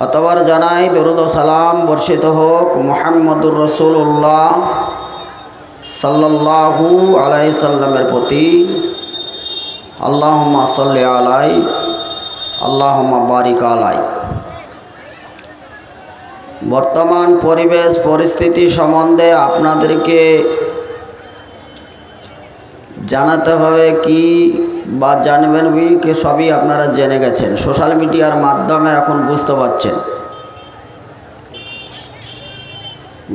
অতবার জানাই দরুদ ও সালাম বর্ষিত হোক মুহাম্মদুর রাসূলুল্লাহ সাল্লাল্লাহু আলাইহি সাল্লামের প্রতি। আল্লাহুম্মা সাল্লি আলাই, আল্লাহুম্মা বারিক আলাই। বর্তমান পরিবেশ পরিস্থিতি সম্বন্ধে আপনাদেরকে জানাতে হবে কি বা জানবেন কি সবই আপনারা জেনে গেছেন, সোশ্যাল মিডিয়ার মাধ্যমে এখন বুঝতে পারছেন।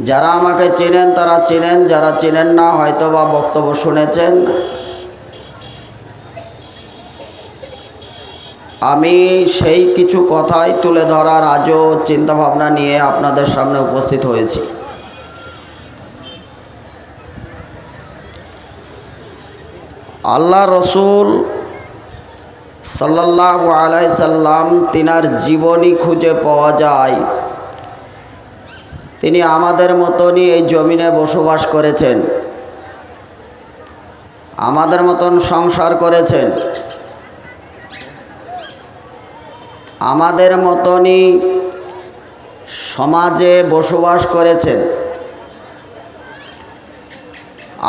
যারা আমাকে চেনেন তারা চেনেন, যারা চেনেন না হয়তো বা বক্তব্য শুনেছেন। আমি সেই কিছু কথাই তুলে ধরার আজও চিন্তাভাবনা নিয়ে আপনাদের সামনে উপস্থিত হয়েছি। আল্লাহ রসুল সাল্লাল্লাহু আলাইহি সাল্লাম তিনার জীবনী খুঁজে পাওয়া যায়। তিনি আমাদের মতনই এই জমিনে বসবাস করেছেন, আমাদের মতন সংসার করেছেন, আমাদের মতনই সমাজে বসবাস করেছেন,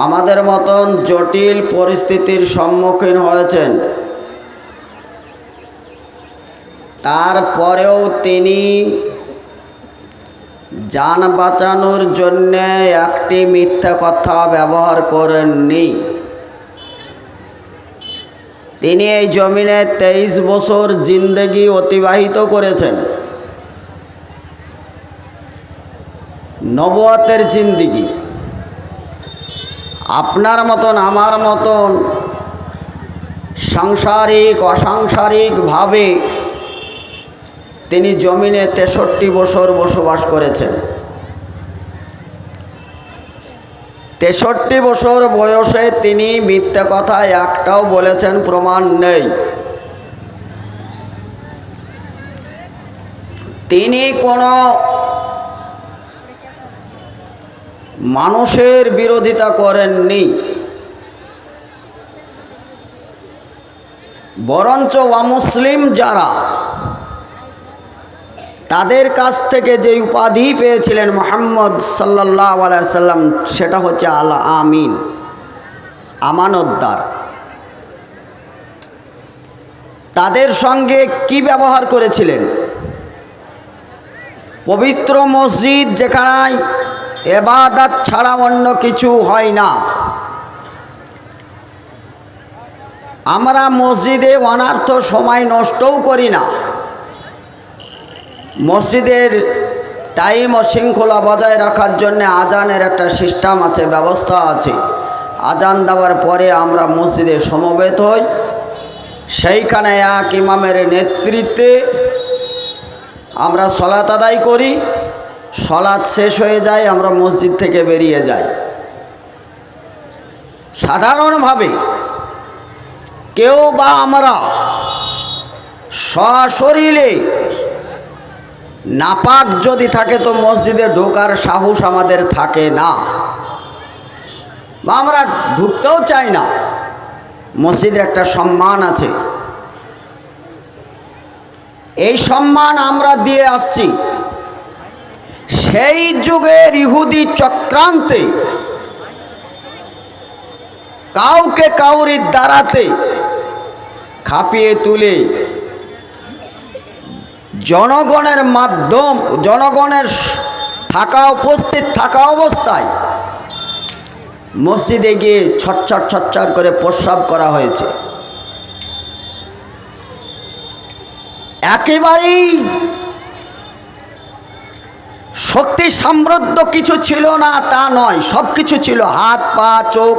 আমাদের মতন জটিল পরিস্থিতির সম্মুখীন হয়েছেন। তারপরেও তিনি জান বাঁচানোর জন্যে একটি মিথ্যা কথা ব্যবহার করেননি। তিনি এই জমিনে 23 বছর জিন্দেগি অতিবাহিত করেছেন, নবুয়তের জিন্দেগি। আপনার মতন আমার মতন সাংসারিক অসাংসারিকভাবে তিনি জমিনে 63 বছর বসবাস করেছেন। 63 বছর বয়সে তিনি মিথ্যা কথা একটাও বলেছেন প্রমাণ নেই। তিনি কোনো মানুষের বিরোধিতা করেননি, বরঞ্চ অমুসলিম যারা তাদের কাছ থেকে যে উপাধি পেয়েছিলেন মুহাম্মদ সাল্লাল্লাহু আলাইহি সাল্লাম, সেটা হচ্ছে আল আমিন, আমানতদার। তাদের সঙ্গে কি ব্যবহার করেছিলেন? পবিত্র মসজিদ যেখানে ইবাদত ছাড়া অন্য কিছু হয় না, আমরা মসজিদে অনার্থ সময় নষ্টও করি না। মসজিদের টাইম ও শৃঙ্খলা বজায় রাখার জন্য আজানের একটা সিস্টেম আছে, ব্যবস্থা আছে। আজান দেওয়ার পরে আমরা মসজিদে সমবেত হই, সেইখানে এক ইমামের নেতৃত্বে আমরা সলাত আদায় করি। সলাত শেষ হয়ে যায়, আমরা মসজিদ থেকে বেরিয়ে যাই। সাধারণভাবে কেউ বা আমরা সশরীরে নাপাক যদি থাকে তো মসজিদে ঢোকার সাহস আমাদের থাকে না, বা আমরা ঢুকতেও চাই না। মসজিদের একটা সম্মান আছে, এই সম্মান আমরা দিয়ে আসছি। সেই যুগের ইহুদি চক্রান্তে কাউকে কাউরির দ্বারাতে খাপিয়ে তুলে জনগণের উপস্থিত থাকা অবস্থায় মসজিদে গিয়ে ছটছট করে প্রস্রাব করা হয়েছে। একেবারেই শক্তি সমৃদ্ধ কিছু ছিল না তা নয়, সব কিছু ছিল, হাত পা চোখ।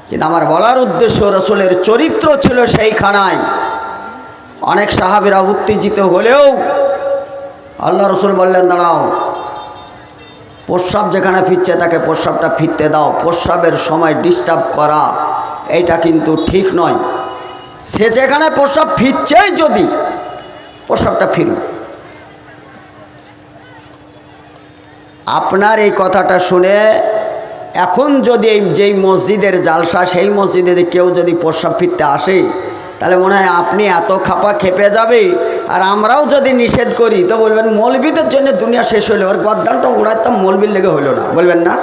কিন্তু আমার বলার উদ্দেশ্য, রসুলের চরিত্র ছিল সেইখানায়। অনেক সাহাবীরা উত্তেজিত হলেও আল্লাহ রসুল বললেন, দাঁড়াও, প্রস্রাব যেখানে ফিরছে তাকে প্রস্রাবটা ফিরতে দাও। প্রস্রাবের সময় ডিস্টার্ব করা এইটা কিন্তু ঠিক নয়। সে যেখানে প্রস্রাব ফিরছেই যদি প্রস্রাবটা ফিরুক। আপনার এই কথাটা শুনে এখন যদি যেই মসজিদের জালসা, সেই মসজিদে কেউ যদি প্রস্রাব ফিরতে আসে তাহলে মনে হয় আপনি এত খাপা খেপে যাবে। আর আমরাও যদি নিষেধ করি তো বলবেন মৌলবীদের জন্য দুনিয়া শেষ হইলো, ওর গদ্দানটা উড়াইতাম মৌলবীর লেগে হইলো না, বলবেন না?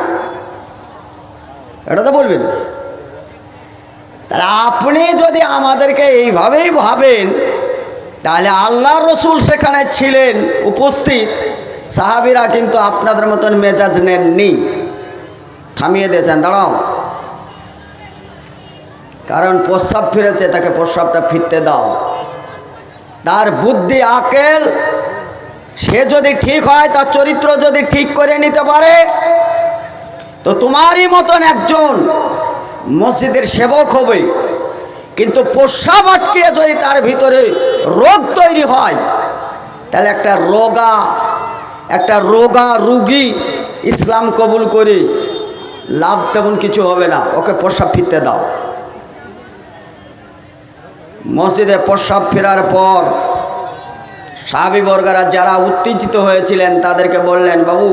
এটা তো বলবেন। তাহলে আপনি যদি আমাদেরকে এইভাবেই ভাবেন, তাহলে আল্লাহ রসুল সেখানে ছিলেন উপস্থিত, সাহাবীরা কিন্তু আপনাদের মতন মেজাজ নেননি, থামিয়ে দিয়েছেন, দাঁড়াও, কারণ প্রস্রাব ফিরেছে, তাকে প্রস্রাবটা ফিরতে দাও। তার বুদ্ধি আকেল সে যদি ঠিক হয়, তার চরিত্র যদি ঠিক করে নিতে পারে, তো তোমারই মতন একজন মসজিদের সেবক হবে। কিন্তু প্রস্রাব আটকিয়ে যদি তার ভিতরে রোগ তৈরি হয়, তাহলে একটা রোগা রুগী ইসলাম কবুল করে লাভ তেমন কিছু হবে না, ওকে প্রস্রাব ফিরতে দাও। মসজিদে প্রস্রাব ফেরার পর সাহাবীবর্গরা যারা উত্তেজিত হয়েছিলেন তাদেরকে বললেন, বাবু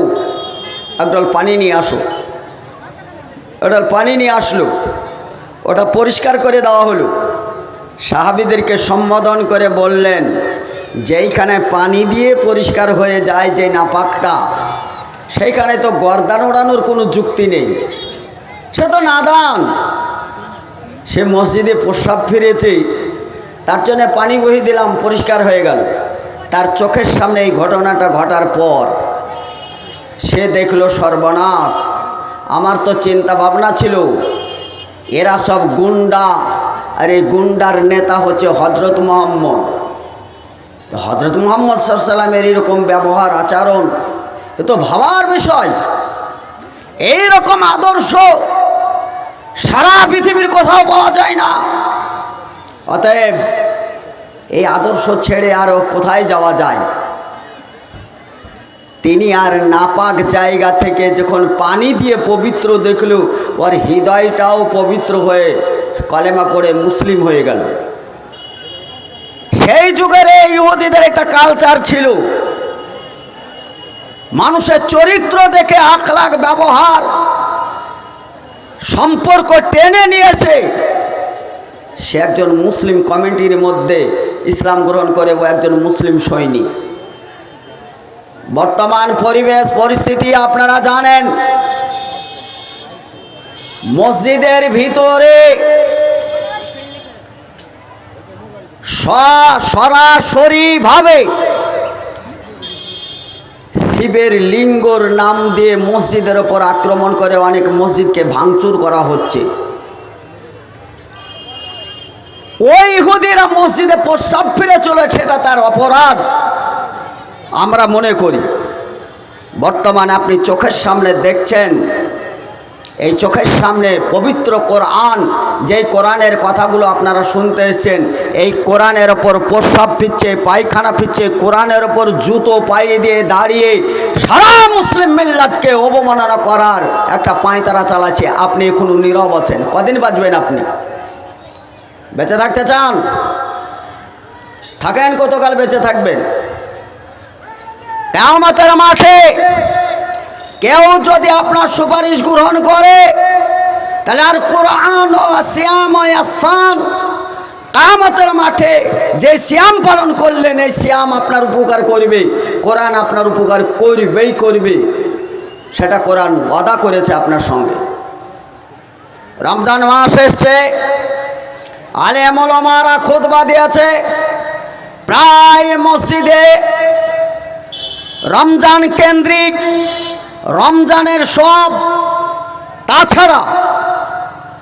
একডল পানি নিয়ে আসো। একডল পানি নিয়ে আসলো, ওটা পরিষ্কার করে দেওয়া হলো। সাহাবীদেরকে সম্বোধন করে বললেন, যেইখানে পানি দিয়ে পরিষ্কার হয়ে যায় যে নাপাকটা, সেইখানে তো গর্দান ওড়ানোর কোনো যুক্তি নেই, সে তো নাদান। সে মসজিদে প্রস্রাব ফিরেছে, তার জন্য পানি বহিয়ে দিলাম, পরিষ্কার হয়ে গেল। তার চোখের সামনে এই ঘটনাটা ঘটার পর সে দেখলো সর্বনাশ। আমার তো চিন্তা ভাবনা ছিল এরা সব গুন্ডা, আর এই গুন্ডার নেতা হচ্ছে হজরত মুহাম্মদ। হজরত মুহাম্মদ সাল্লাল্লাহু আলাইহি ওয়াসাল্লামের এরকম ব্যবহার আচরণ, এ তো ভাবার বিষয়। এইরকম আদর্শ সারা পৃথিবীর কোথাও পাওয়া যায় না। অতএব এই আদর্শ ছেড়ে আরও কোথায় যাওয়া যায়? তিনি আর নাপাক জায়গা থেকে যখন পানি দিয়ে পবিত্র দেখল, ওর হৃদয়টাও পবিত্র হয়ে কলেমা পড়ে মুসলিম হয়ে গেল। সেই যুগের ইহুদিদের একটা কালচার ছিল, মানুষের চরিত্র দেখে আখলাক, ব্যবহার, সম্পর্ক টেনে নিয়েছে। সে একজন মুসলিম কমিউনিটির মধ্যে ইসলাম গ্রহণ করে, ও একজন মুসলিম সৈনিক। বর্তমান পরিবেশ পরিস্থিতি আপনারা জানেন, মসজিদের ভিতরে সরাসরিভাবে শিবের লিঙ্গর নাম দিয়ে মসজিদের ওপর আক্রমণ করে অনেক মসজিদকে ভাঙচুর করা হচ্ছে। ওই ইহুদিরা মসজিদে প্রস্রাব ফিরে চলে, সেটা তার অপরাধ আমরা মনে করি। বর্তমানে আপনি চোখের সামনে দেখছেন, এই চোখের সামনে পবিত্র কোরআন, যেই কোরআনের কথাগুলো আপনারা শুনতে এসেছেন, এই কোরআনের ওপর প্রস্রাব ফিরছে, পায়খানা ফিরছে, কোরআনের ওপর জুতো পায়ে দিয়ে দাঁড়িয়ে সারা মুসলিম মিল্লাতকে অবমাননা করার একটা পায়তারা চালাচ্ছে। আপনি এখনো নীরব আছেন, কদিন বাঁচবেন? আপনি বেঁচে থাকতে চান? থাকেন, কতকাল বেঁচে থাকবেন? কিয়ামতের মাঠে কেউ যদি আপনার সুপারিশ গ্রহণ করে, তাহলে আর কোরআন ও সিয়াম ও ইয়াসফান, কিয়ামতের মাঠে যে সিয়াম পালন করলেন, এই সিয়াম আপনার উপকার করবে, কোরআন আপনার উপকার করবেই করবে। সেটা কোরআন ওয়াদা করেছে আপনার সঙ্গে। রমজান মাস এসছে, আলেম ওলামারা খুতবা দিয়েছে, প্রায় মসজিদে রমজান কেন্দ্রিক, রমজানের সব। তাছাড়া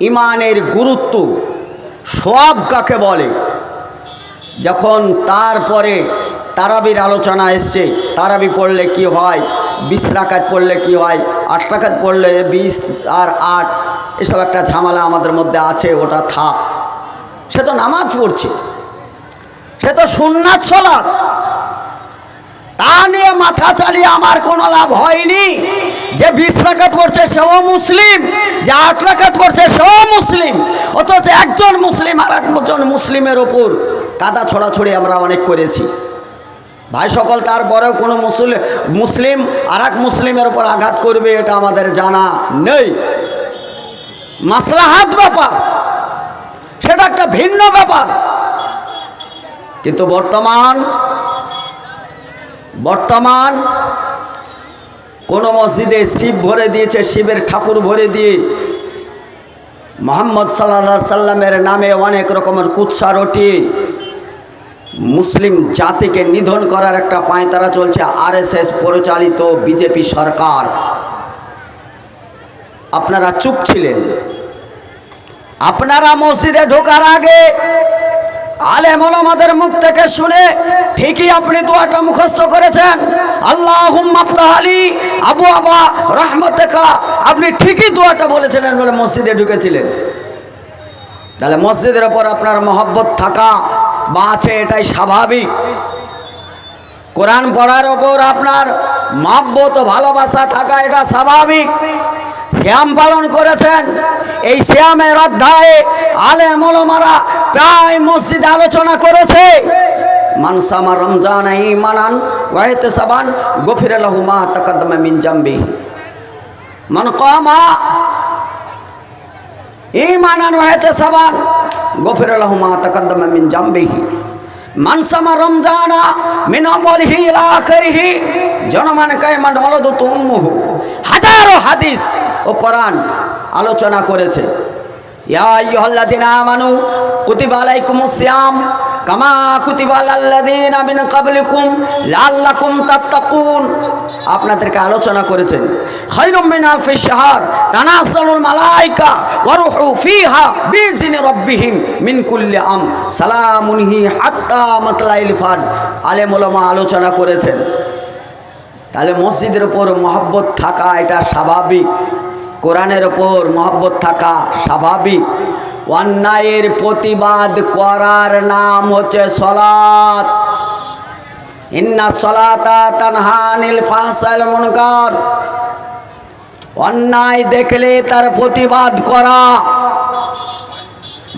ইমানের গুরুত্ব, সওয়াব কাকে বলে, যখন তারপরে তারাবির আলোচনা এসছে, তারাবি পড়লে কি হয়, 20 রাকাত পড়লে কি হয়, 8 রাকাত পড়লে 20 আর 8, এসব একটা ঝামেলা আমাদের মধ্যে আছে। ওটা থাক, সে তো নামাজ পড়ছে, সে তো সুন্নাত সালাত, তা নিয়ে মাথা চালিয়ে আমার কোনো লাভ হয়নি। যে 20 রাকাত পড়ছে সেও মুসলিম, যে 8 রাকাত পড়ছে সেও মুসলিম, অথচ একজন মুসলিম আর একজন মুসলিমের ওপর কাদা ছড়াছড়ি আমরা অনেক করেছি ভাই সকল। তারপরেও কোনো মুসলিম আর এক মুসলিমের ওপর আঘাত করবে এটা আমাদের জানা নেই। মাসলাহাত ব্যাপার, সেটা একটা ভিন্ন ব্যাপার। কিন্তু বর্তমান কোন মসজিদে শিব ভরে দিয়েছে, শিবের ঠাকুর ভরে দিয়ে মুহাম্মদ সাল্লাল্লাহু আলাইহি সাল্লামের নামে অনেক রকমের কুৎসা রটিয়ে মুসলিম জাতিকে নিধন করার একটা পাঁয়তারা চলছে আরএসএস পরিচালিত বিজেপি সরকার। আপনারা চুপ ছিলেন। আপনারা মসজিদে ঢোকার আগে আলেম ওলামাদের মুখ থেকে শুনে ঠিকই আপনি দোয়াটা মুখস্থ করেছেন, আল্লাহুম্মা আফতাহ আলী আবওয়াবা রাহমাতিকা। আপনি ঠিকই দোয়াটা বলেছিলেন বলে মসজিদে ঢুকেছিলেন। তাহলে মসজিদের ওপর আপনার মহব্বত থাকা বা আছে এটাই স্বাভাবিক। কোরআন পড়ার ওপর আপনার মহব্বত ভালোবাসা থাকা এটা স্বাভাবিক। শ্যাম পালন করেছেন, এই শ্যামের অধ্যায়ে আলেম ওলামারা প্রায় মসজিদে আলোচনা করেছে, মান সামা রমজান ঈমানান ওয়া ইহতিসাবান গুফিরা লাহু মা তাকাদ্দামা মিন জামবিহি, মান কামা ঈমানান ওয়া ইহতিসাবান গুফিরা লাহু মা তাকাদ্দামা মিন জামবিহি, মান সামা রমজানা মিন আওয়ালিহি ইলা আখিরিহি জনমান কায়মান ওয়ালাদাতু উম্মুহু। হাজারো হাদিস ও কোরআন আলোচনা করেছে। ইয়া আইয়ুহাল্লাযিনা আমানু কুতিবা আলাইকুমুস সিয়াম কামা কুতিবা আলাল্লাযিনা মিন ক্বাবলিকুম লাআল্লাকুম তাত্তাকুন। আপনাদেরকে আলোচনা করেছেন, খায়রুম মিন আলফি শাহর তানাজ্জালুল মালায়েকা ওয়া রূহু ফিহা বিইজনি রাব্বিহিম মিন কুল্লি আম সালামুন হি হাত্তা মাতলাইল ফাজর। আলেম ওলামা আলোচনা করেছেন। তাহলে মসজিদের উপর মহব্বত থাকা এটা স্বাভাবিক, কোরআনের ওপর মহব্বত থাকা স্বাভাবিক। অন্যায়ের প্রতিবাদ করার নাম হচ্ছে সলাত। ইন্না সলাতা তানহা আনিল ফাহশাইল মুনকার। অন্যায় দেখলে তার প্রতিবাদ করা।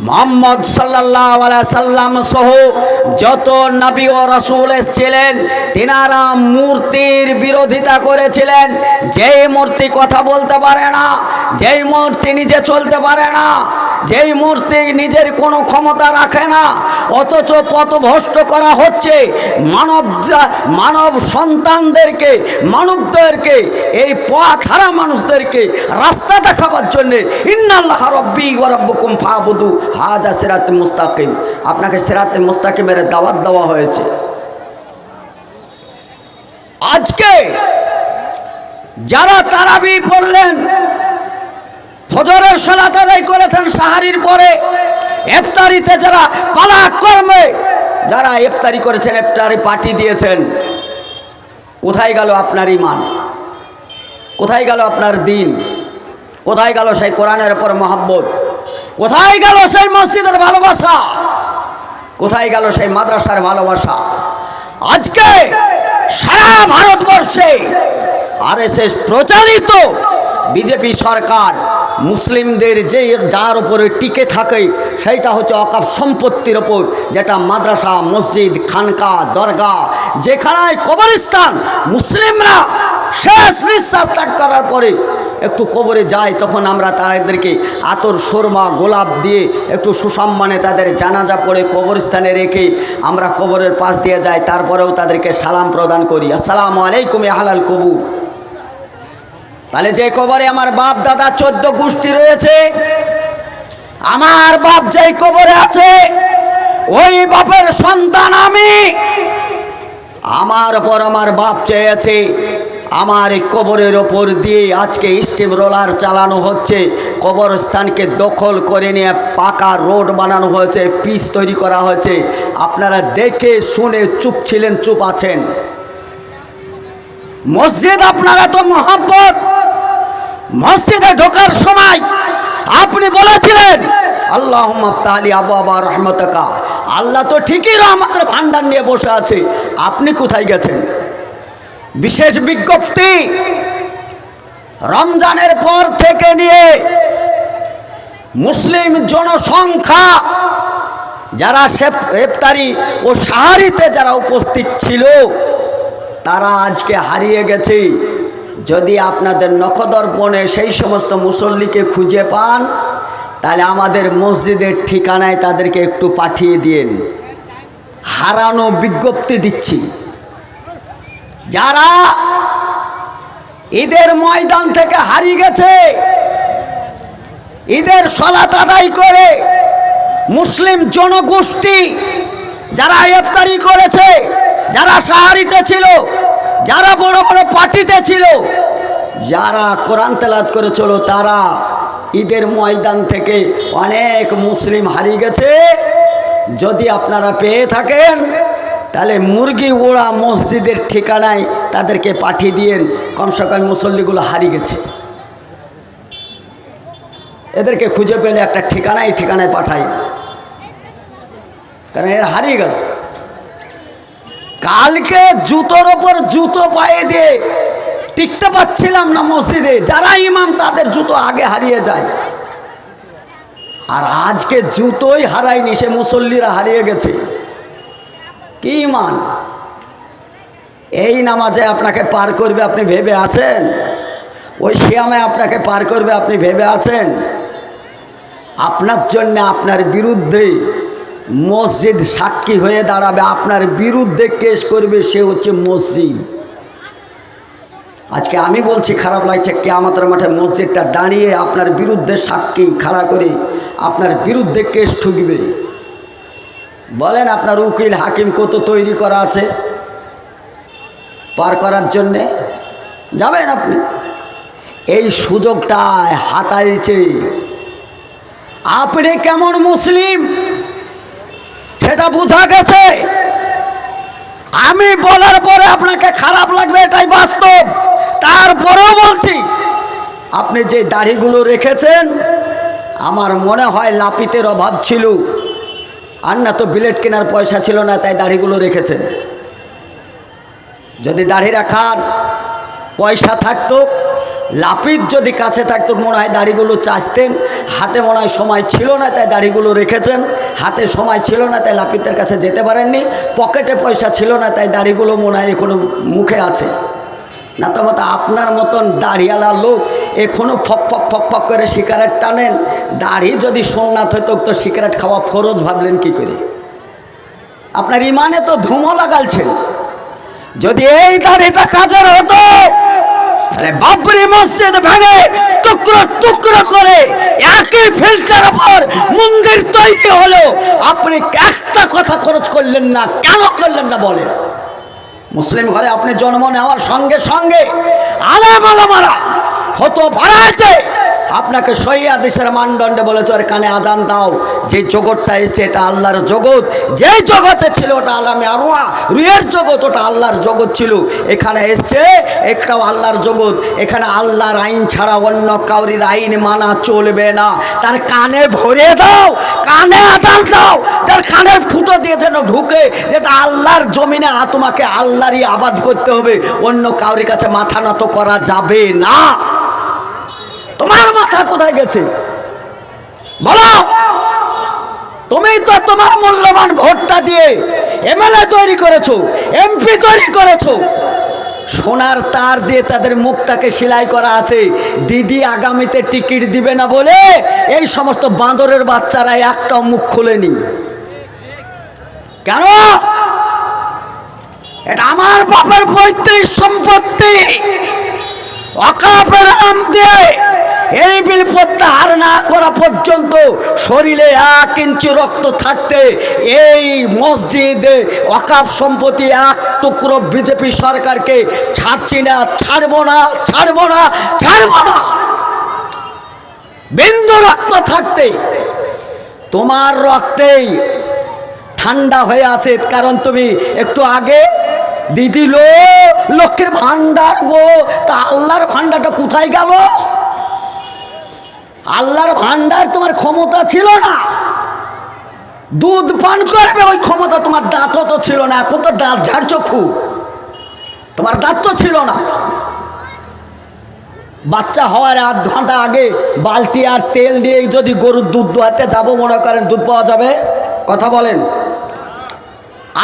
মুহাম্মদ সাল্লাল্লাহু আলাইহি সাল্লাম সহ যত নবী ও রাসূল এসেছিলেন তিনারা মূর্তির বিরোধিতা করেছিলেন। যেই মূর্তি কথা বলতে পারে না, যেই মূর্তি নিজে চলতে পারে না, যেই মূর্তি নিজের কোনো ক্ষমতা রাখে না, অথচ পথভ্রষ্ট করা হচ্ছে মানব সন্তানদেরকে, মানবদেরকে, এই পথহারা মানুষদেরকে রাস্তা দেখাবার জন্যে ইন্নাল্লাহা রাব্বি ওয়া রাব্বুকুম ফাবুদু হাযা সিরাতুল মুস্তাকিম। আপনাকে সিরাতুল মুস্তাকিমের দাওয়াত দেওয়া হয়েছে। আজকে যারা তারাবি পড়লেন, ফজরের সালাত আদায় করেছেন সাহারির পরে, ইফতারিতে যারা পালাক্রমে যারা ইফতারি করেছেন, ইফতারি পার্টি দিয়েছেন, কোথায় গেল আপনার ঈমান? কোথায় গেল আপনার দিন? কোথায় গেল সেই কোরআনের উপর মহব্বত? কোথায় গেল সেই মসজিদের ভালোবাসা? কোথায় গেল সেই মাদ্রাসার ভালোবাসা? আজকে সারা ভারতবর্ষে আরএসএস প্রচারিত বিজেপি সরকার মুসলিমদের যে যার উপরে টিকে থাকে সেইটা হচ্ছে ওয়াকফ সম্পত্তির ওপর, যেটা মাদ্রাসা, মসজিদ, খানকা, দরগা, যেখানে কবরস্থান। মুসলিমরা শেষ নিঃশ্বাস ত্যাগ করার পরে একটু কবরে যায়, তখন আমরা তাদেরকে আতর, সুরমা, গোলাপ দিয়ে একটু সুসম্মানে তাদের জানাজা পড়ে কবরস্থানে রেখে আমরা কবরের পাশ দিয়ে যাই। তারপরেও তাদেরকে সালাম প্রদান করি, আসসালামু আলাইকুম ইয়া আহলাল কবুর। তাহলে যে কবরে আমার বাপ দাদা 14 গোষ্ঠী রয়েছে, আমার বাপ যেই কবরে আছে ওই বাপের সন্তান আমি। আমার পর আমার বাপ চেয়েছে, আমার এই কবরের ওপর দিয়ে আজকে স্টিম রোলার চালানো হচ্ছে, কবরস্থানকে দখল করে নিয়ে পাকা রোড বানানো হয়েছে, পিচ তৈরি করা হয়েছে। আপনারা দেখে শুনে চুপ ছিলেন, চুপ আছেন। মসজিদ আপনারা তো মহব্বত, মসজিদে ঢোকার সময় আপনি বলেছিলেন আল্লাহুম্মা আফতাহ আলী আবওয়াবা রাহমাতিকা। আল্লাহ তো ঠিকই রহমতের ভান্ডার নিয়ে বসে আছে, আপনি কোথায় গেছেন? বিশেষ বিজ্ঞপ্তি, রমজানের পর থেকে নিয়ে মুসলিম জনসংখ্যা যারা ইফতারি ও সাহারিতে যারা উপস্থিত ছিল তারা আজকে হারিয়ে গেছে। যদি আপনাদের নখদর্পণে সেই সমস্ত মুসল্লিকে খুঁজে পান, তাহলে আমাদের মসজিদের ঠিকানায় তাদেরকে একটু পাঠিয়ে দিন। হারানো বিজ্ঞপ্তি দিচ্ছি, যারা ঈদের ময়দান থেকে হারিয়ে গেছে, ঈদের সালাত আদায় করে মুসলিম জনগোষ্ঠী যারা ইফতারি করেছে, যারা সাহারিতে ছিল, যারা বড় বড় পার্টিতে ছিল, যারা কোরআন তেলাওয়াত করেছিল, তারা ঈদের ময়দান থেকে অনেক মুসলিম হারিয়ে গেছে। যদি আপনারা পেয়ে থাকেন তাহলে মুরগি ওড়া মসজিদের ঠিকানায় তাদেরকে পাঠিয়ে দিয়েন, কমসে কম মুসল্লিগুলো হারিয়ে গেছে। এদেরকে খুঁজে পেলে একটা ঠিকানায় পাঠাই, কারণ এরা হারিয়ে গেল। কালকে জুতোর ওপর জুতো পায়ে দিয়ে টিকতে পারছিলাম না মসজিদে, যারা ইমাম তাদের জুতো আগে হারিয়ে যায়, আর আজকে জুতোই হারায়নি, সে মুসল্লিরা হারিয়ে গেছে। কি ইমান? এই নামাজে আপনাকে পার করবে আপনি ভেবে আছেন? ওই সিয়ামে আপনাকে পার করবে আপনি ভেবে আছেন? আপনার জন্য আপনার বিরুদ্ধে মসজিদ সাক্ষী হয়ে দাঁড়াবে, আপনার বিরুদ্ধে কেস করবে, সে হচ্ছে মসজিদ। আজকে আমি বলছি, খারাপ লাগছে, কিয়ামতের মাঠে মসজিদটা দাঁড়িয়ে আপনার বিরুদ্ধে সাক্ষী খাড়া করে আপনার বিরুদ্ধে কেস ঠুকবে। বলেন, আপনার উকিল হাকিম কত তৈরি করা আছে পার করার জন্যে? যাবেন আপনি? এই সুযোগটা হাতাইছে। আপনি কেমন মুসলিম সেটা বোঝা গেছে। আমি বলার পরে আপনাকে খারাপ লাগবে, এটাই বাস্তব। তারপরেও বলছি, আপনি যে দাড়িগুলো রেখেছেন, আমার মনে হয় লাপিতের অভাব ছিল, আর না তো বিলেট কেনার পয়সা ছিল না, তাই দাড়িগুলো রেখেছেন। যদি দাড়ি রাখার পয়সা থাকতো, লাপিত যদি কাছে থাকতো, মনে হয় দাড়িগুলো চাচতেন। হাতে মনে হয় সময় ছিল না, তাই দাড়িগুলো রেখেছেন। হাতে সময় ছিল না, তাই লাপিতের কাছে যেতে পারেননি। পকেটে পয়সা ছিল না, তাই দাড়িগুলো মনে হয় এখনো মুখে আছে। না তো মতো আপনার মতন দাড়িওয়ালা লোক এখনো ফক ফক ফক ফক করে সিগারেট টানেন। দাড়ি যদি সোমনাথ হতো তো সিগারেট খাওয়া ফরজ ভাবলেন কি করে? আপনার ইমানে তো ধুমো লাগালছেন। যদি এই দাড়িটা কাজের হতো, তাহলে বাবরি মসজিদ ভেঙে টুকরো টুকরো করে একই ফিল্টার উপর মন্দির তৈরি হলো, আপনি একটা কথা খরচ করলেন না। কেন করলেন না বলেন? মুসলিম ঘরে আপনি জন্ম নেওয়ার সঙ্গে সঙ্গে আলেম ওলামারা হতো ভাড়াছে, আপনাকে সহি হাদিসের মানদণ্ডে বলেছে, ওর কানে আজান দাও। যে জগৎটা এসছে এটা আল্লাহর জগৎ, যেই জগতে ছিল ওটা আলামে আরওয়াহ, রুহের জগৎ, ওটা আল্লাহর জগৎ ছিল। এখানে এসছে একটাও আল্লাহর জগৎ। এখানে আল্লাহর আইন ছাড়া অন্য কাউরির আইন মানা চলবে না। তার কানে ভরে দাও, কানে আজান দাও, তার কানের ফুটো দিয়ে যেন ঢুকে, যেটা আল্লাহর জমিনে তোমাকে আল্লাহরই আবাদ করতে হবে, অন্য কাউরির কাছে মাথা নত করা যাবে না। তোমার মাথা কোথায় গেছে বলো? তুমি তো তোমার মূল্যবান ভোটটা দিয়ে এমএলএ তৈরি করেছো, এমপি তৈরি করেছো। সোনার তার দিয়ে তাদের মুখটাকে সেলাই করা আছে। দিদি আগামীতে টিকিট দিবে না বলে এই সমস্ত বাঁদরের বাচ্চারা একটাও মুখ খোলেনি। কেন? এটা আমার বাপের পৈতৃক সম্পত্তি। ওয়াকফের নাম দিয়ে এই বিল প্রত্যাহার না করা পর্যন্ত শরীরে 1 ইঞ্চি রক্ত থাকতে এই মসজিদে ওয়াকফ সম্পত্তি এক টুকরো বিজেপি সরকারকে ছাড়ছি না, ছাড়বো না, ছাড়বো না, ছাড়বো না। বিন্দু রক্ত থাকতে তোমার রক্তেই ঠান্ডা হয়ে আছে, কারণ তুমি একটু আগে দিদি লক্ষ্মীর ভান্ডার গো, তা আল্লাহর ভান্ডারটা কোথায় গেল? আল্লাহর ভান্ডার তোমার ক্ষমতা ছিল না, দুধ পান করবে ওই ক্ষমতা তোমার, দাঁতও তো ছিল না। এখন তো দাঁত ঝাড়ছো খুব, তোমার দাঁত তো ছিল না। বাচ্চা হওয়ার 1 ঘন্টা আগে বালতি আর তেল দিয়ে যদি গরুর দুধ দোয়াতে যাবো, মনে করেন দুধ পাওয়া যাবে? কথা বলেন।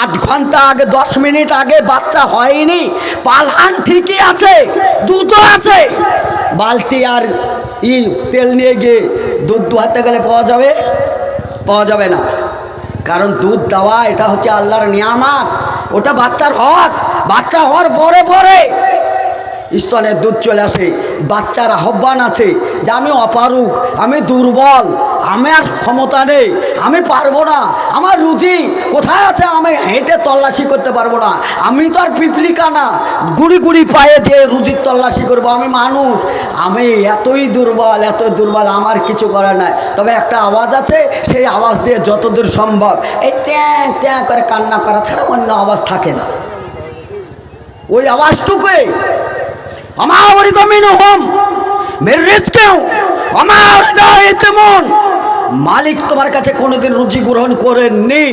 8 ঘন্টা আগে, 10 মিনিট আগে বাচ্চা হয়নি, পালহান ঠিকই আছে, দুধও আছে, বালতি আর তেল নিয়ে গিয়ে দুধ দোয়াতে গেলে পাওয়া যাবে? পাওয়া যাবে না। কারণ দুধ দেওয়া এটা হচ্ছে আল্লাহর নিয়ামত, ওটা বাচ্চার হক। বাচ্চা হওয়ার পরে পরে স্তনের দুধ চলে আসে, বাচ্চার আহ্বান আছে যে আমি অপারুক, আমি দুর্বল, আমার ক্ষমতা নেই, আমি পারবো না, আমার রুজি কোথায় আছে, আমি হেঁটে তল্লাশি করতে পারবো না, আমি তো আর পিপলিকা না গুড়ি গুড়ি পায়ে যে রুজির তল্লাশি করবো, আমি মানুষ, আমি এতই দুর্বল, এত দুর্বল, আমার কিছু করার নাই। তবে একটা আওয়াজ আছে, সেই আওয়াজ দিয়ে যতদূর সম্ভব এই ট্যাঁ ট্যাঁ করে কান্না করা ছাড়া অন্য আওয়াজ থাকে না। ওই আওয়াজটুকুই মালিক তোমার কাছে কোনোদিন রুজি গ্রহণ করেননি,